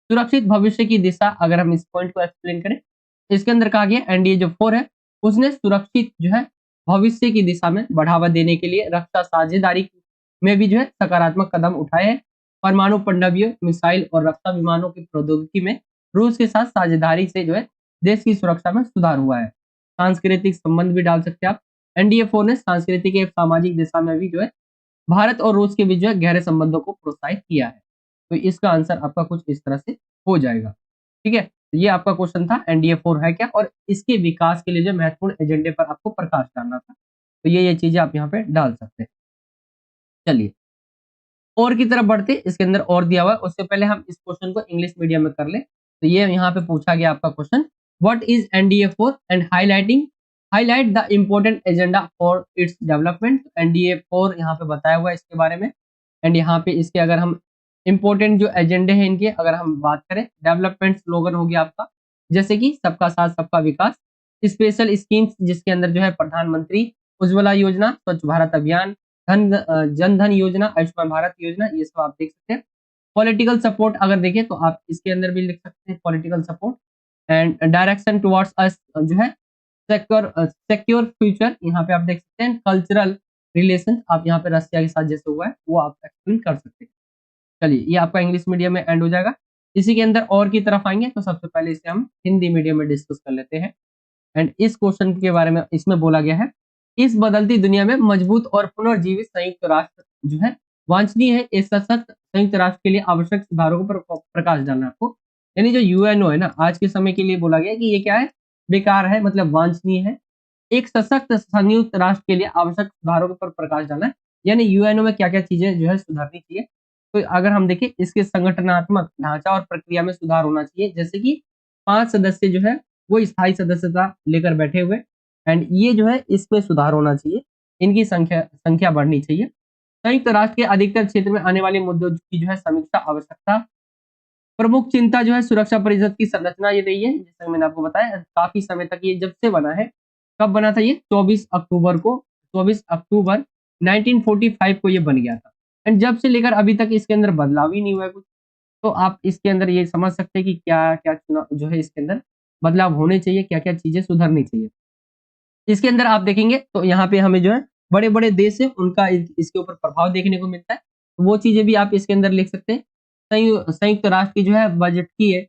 A: सुरक्षित भविष्य की दिशा अगर हम इस पॉइंट को एक्सप्लेन करें, इसके अंदर कहा गया एनडीए जो 4 है उसने सुरक्षित जो है भविष्य की दिशा में बढ़ावा देने के लिए रक्षा साझेदारी में भी जो है सकारात्मक कदम उठाए हैं। परमाणु पनडुब्बियों, मिसाइल और रक्षा विमानों की प्रौद्योगिकी में रूस के साथ साझेदारी से जो है देश की सुरक्षा में सुधार हुआ है। सांस्कृतिक संबंध भी डाल सकते हैं आप। एनडीए 4 ने सांस्कृतिक एवं सामाजिक दिशा में भी जो है भारत और रूस के बीच जो है गहरे संबंधों को प्रोत्साहित किया है। तो इसका आंसर आपका कुछ इस तरह से हो जाएगा। ठीक है, तो ये आपका क्वेश्चन था एनडीए 4 है क्या और इसके विकास के लिए जो महत्वपूर्ण एजेंडे पर आपको प्रकाश डालना था। तो ये चीजें आप यहाँ पे डाल सकते हैं। चलिए और की तरफ बढ़ते, इसके अंदर और दिया हुआ है। उससे पहले हम इस क्वेश्चन को इंग्लिश मीडियम में कर ले। तो ये यहाँ पे पूछा गया आपका question, what is NDA 4 and highlight the important agenda for its development. NDA 4 यहाँ पे बताया हुआ है इसके बारे में। एंड यहाँ पे इसके अगर हम इम्पोर्टेंट जो एजेंडे हैं इनके अगर हम बात करें, डेवलपमेंट स्लोगन हो गया आपका, जैसे कि सबका साथ सबका विकास, स्पेशल स्कीम्स जिसके अंदर जो है प्रधानमंत्री उज्ज्वला योजना, स्वच्छ भारत अभियान, जन धन योजना, आयुष्मान भारत योजना, ये सब आप देख सकते हैं। पॉलिटिकल सपोर्ट अगर देखें तो आप इसके अंदर भी लिख सकते हैं political support. And direction towards अस जो है सिक्योर फ्यूचर, यहाँ पे आप देख सकते हैं। कल्चरल रिलेशन आप यहाँ पे रशिया के साथ जैसे हुआ है वो आप एक्सप्लेन कर सकते हैं। चलिए ये आपका इंग्लिश मीडियम में एंड हो जाएगा। इसी के अंदर और की तरफ आएंगे तो सबसे पहले इसे हम हिंदी मीडियम में डिस्कस कर लेते हैं। एंड इस क्वेश्चन के बारे में इसमें बोला गया है, इस बदलती दुनिया में मजबूत और पुनर्जीवित संयुक्त राष्ट्र जो है वांछनीय है। इस सशक्त संयुक्त राष्ट्र के लिए आवश्यक सुधारों पर प्रकाश डालना है आपको। यानी जो यूएनओ है ना, आज के समय के लिए बोला गया कि ये क्या है, बेकार है, मतलब वांछनीय है। एक सशक्त संयुक्त राष्ट्र के लिए आवश्यक सुधारोों पर प्रकाश डालना है, यानी यूएनओ में क्या क्या चीजें जो है सुधारनी चाहिए। तो अगर हम देखें इसके संगठनात्मक ढांचा और प्रक्रिया में सुधार होना चाहिए, जैसे कि 5 सदस्य जो है वो स्थायी सदस्यता लेकर बैठे हुए। एंड ये जो है इसमें सुधार होना चाहिए, इनकी संख्या संख्या बढ़नी चाहिए। संयुक्त राष्ट्र के अधिकतर क्षेत्र में आने वाले मुद्दों की जो है समीक्षा आवश्यकता। प्रमुख चिंता जो है सुरक्षा परिषद की संरचना ये रही है, जैसे मैंने आपको बताया काफी समय तक ये जब से बना है। कब बना था ये, 24 अक्टूबर 1945 को ये बन गया था। एंड जब से लेकर अभी तक इसके अंदर बदलाव ही नहीं हुआ है कुछ। तो आप इसके अंदर ये समझ सकते हैं कि क्या क्या चुनाव जो है इसके अंदर बदलाव होने चाहिए, क्या क्या चीजें सुधरनी चाहिए। इसके अंदर आप देखेंगे तो यहाँ पे हमें जो है बड़े बड़े देश है उनका इसके ऊपर प्रभाव देखने को मिलता है। तो वो चीजें भी आप इसके अंदर लिख सकते हैं। संयुक्त राष्ट्र की जो है बजटीय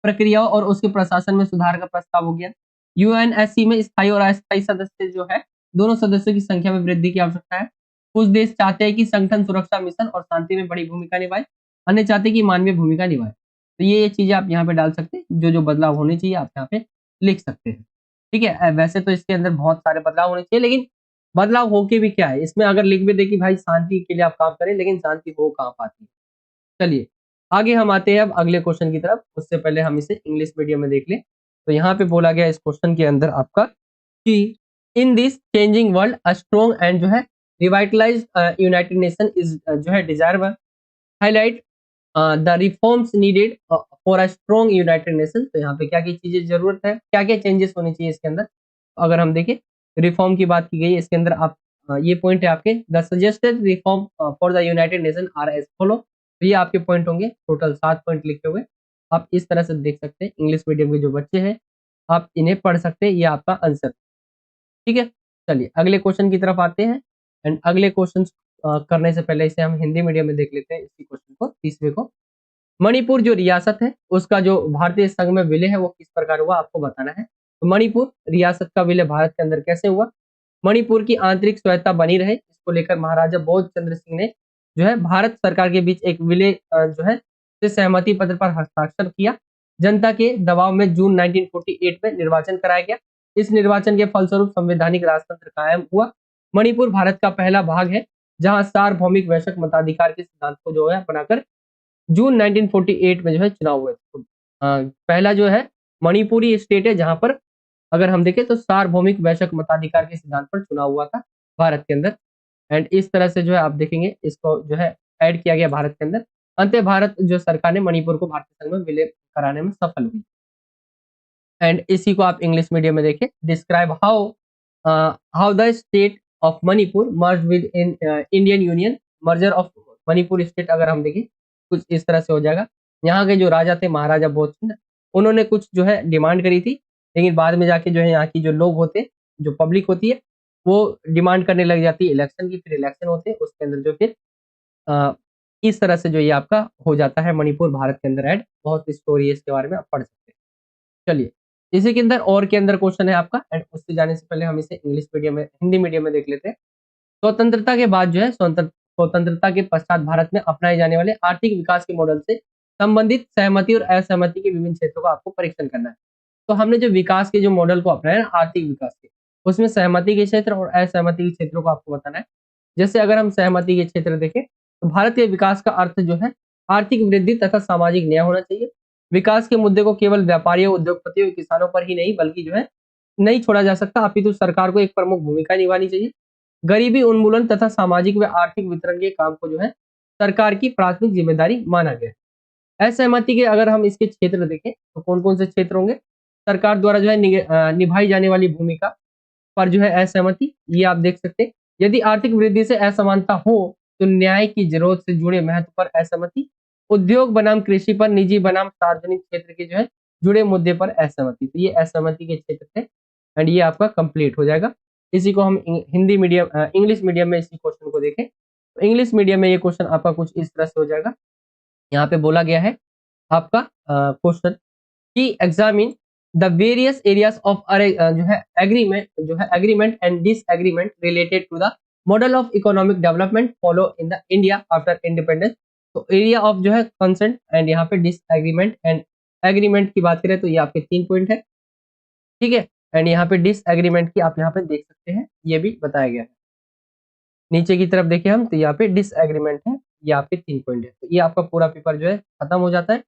A: प्रक्रियाओं और उसके प्रशासन में सुधार का प्रस्ताव हो गया। यूएनएससी में स्थायी और अस्थायी सदस्य जो है दोनों सदस्यों की संख्या में वृद्धि की आवश्यकता है। कुछ देश चाहते हैं कि संगठन सुरक्षा मिशन और शांति में बड़ी भूमिका निभाए, अन्य चाहते हैं कि मानवीय भूमिका निभाए। तो ये चीजें आप यहाँ पे डाल सकते हैं, जो जो बदलाव होने चाहिए आप यहाँ पे लिख सकते हैं। ठीक है, वैसे तो इसके अंदर बहुत सारे बदलाव होने चाहिए, लेकिन बदलाव होके भी क्या है, इसमें अगर लिख भी दे कि भाई शांति के लिए आप काम करें, लेकिन शांति हो कहाँ पाती है। चलिए आगे हम आते हैं अब अगले क्वेश्चन की तरफ। उससे पहले हम इसे इंग्लिश मीडियम में देख लें। तो यहाँ पे बोला गया इस क्वेश्चन के अंदर आपका कि in this changing world a strong and जो है रिवाइटलाइज यूनाइटेड नेशन इज जो है desirable, highlight the reforms needed for a strong United nation. तो यहाँ पे क्या क्या चीजें जरूरत है, क्या क्या चेंजेस होनी चाहिए इसके अंदर। तो अगर हम देखें रिफॉर्म की बात की गई है इसके अंदर, आप ये पॉइंट है आपके, the suggested reform for the United Nation are as follow. तो ये आपके पॉइंट होंगे, टोटल 7 पॉइंट लिखे हुए। आप इस तरह से देख सकते हैं, इंग्लिश मीडियम के जो बच्चे हैं आप इन्हें पढ़ सकते हैं, ये आपका आंसर। ठीक है, चलिए अगले क्वेश्चन की तरफ आते हैं। एंड अगले क्वेश्चन करने से पहले इसे हम हिंदी मीडियम में देख लेते हैं, इसी क्वेश्चन को, 30वें को। मणिपुर जो रियासत है उसका जो भारतीय संघ में विलय है वो किस प्रकार हुआ आपको बताना है। तो मणिपुर रियासत का विलय भारत के अंदर कैसे हुआ। मणिपुर की आंतरिक स्वायत्ता बनी रहे इसको लेकर महाराजा बोध चंद्र सिंह ने जो है भारत सरकार के बीच एक विलय जो है से सहमति पत्र पर हस्ताक्षर किया। जनता के दबाव में जून 1948 में निर्वाचन कराया गया। इस निर्वाचन के फलस्वरूप संवैधानिक राजतंत्र कायम हुआ। मणिपुर भारत का पहला भाग है जहां सार्वभौमिक वैश्विक मताधिकार के सिद्धांत को जो है अपनाकर जून 1948 में जो है चुनाव हुए। तो, पहला जो है मणिपुरी स्टेट है जहां पर अगर हम देखें तो सार्वभौमिक वैश्विक मताधिकार के सिद्धांत पर चुनाव हुआ था भारत के अंदर। एंड इस तरह से जो है आप देखेंगे इसको जो है ऐड किया गया भारत के अंदर। अंत भारत जो सरकार ने मणिपुर को भारतीय संघ में विलय कराने में सफल हुई। एंड इसी को आप इंग्लिश मीडियम में देखें, describe how the state of Manipur merge with in Indian union. Merger of Manipur state अगर हम देखें कुछ इस तरह से हो जाएगा। यहाँ के जो राजा थे महाराजा बोधचंद्र, उन्होंने कुछ जो है डिमांड करी थी, लेकिन बाद में जाके जो है यहाँ की जो लोग होते जो पब्लिक होती है वो डिमांड करने लग जाती है इलेक्शन की, फिर इलेक्शन होते हैं उसके अंदर जो फिर अ, इस तरह से जो ये आपका हो जाता है मणिपुर भारत के अंदर ऐड। बहुत स्टोरी है इसके बारे में, आप पढ़ सकते हैं। चलिए, इसी के अंदर और के अंदर क्वेश्चन है आपका, एंड उससे जाने से पहले हम इसे इंग्लिश मीडियम में, हिंदी मीडियम में देख लेते हैं। स्वतंत्रता के बाद जो है स्वतंत्रता के पश्चात भारत में अपनाए जाने वाले आर्थिक विकास के मॉडल से संबंधित सहमति और असहमति के विभिन्न क्षेत्रों का आपको परीक्षण करना है। तो हमने जो विकास के जो मॉडल को अपनाया ना आर्थिक विकास के, उसमें सहमति के क्षेत्र और असहमति के क्षेत्रों को आपको बताना है। जैसे अगर हम सहमति के क्षेत्र देखें तो भारत के विकास का अर्थ जो है आर्थिक वृद्धि तथा सामाजिक न्याय होना चाहिए। विकास के मुद्दे को केवल व्यापारियों, उद्योगपतियों, किसानों पर ही नहीं बल्कि जो है नहीं छोड़ा जा सकता, अपितु सरकार को एक प्रमुख भूमिका निभानी चाहिए। गरीबी उन्मूलन तथा सामाजिक व आर्थिक वितरण के काम को जो है सरकार की प्राथमिक जिम्मेदारी माना गया है। असहमति के अगर हम इसके क्षेत्र देखें तो कौन कौन से क्षेत्र होंगे? सरकार द्वारा जो है निभाई जाने वाली भूमिका पर जो है असहमति, ये आप देख सकते हैं। यदि आर्थिक वृद्धि से असमानता हो तो न्याय की जरूरत से जुड़े महत्व पर असहमति। उद्योग बनाम कृषि पर निजी बनाम सार्वजनिक क्षेत्र के जो है जुड़े मुद्दे पर असहमति। तो ये असहमति के क्षेत्र थे, एंड ये आपका कंप्लीट हो जाएगा। इसी को हम हिंदी मीडियम इंग्लिश मीडियम में इसी क्वेश्चन को देखें तो इंग्लिश मीडियम में ये क्वेश्चन आपका कुछ इस तरह से हो जाएगा। यहाँ पे बोला गया है आपका क्वेश्चन कि examine the various areas of agreement and disagreement related to the model of economic development follow in the India after independence. तो एरिया ऑफ जो है कंसेंट एंड यहाँ पे डिसएग्रीमेंट एंड एग्रीमेंट की बात करें तो ये आपके 3 पॉइंट है, ठीक है। एंड यहाँ पे डिसएग्रीमेंट की आप यहाँ पे देख सकते हैं, ये भी बताया गया है। नीचे की तरफ देखिए हम तो यहाँ पे डिसएग्रीमेंट है, ये आपके 3 पॉइंट है। तो ये आपका पूरा पेपर जो है खत्म हो जाता है।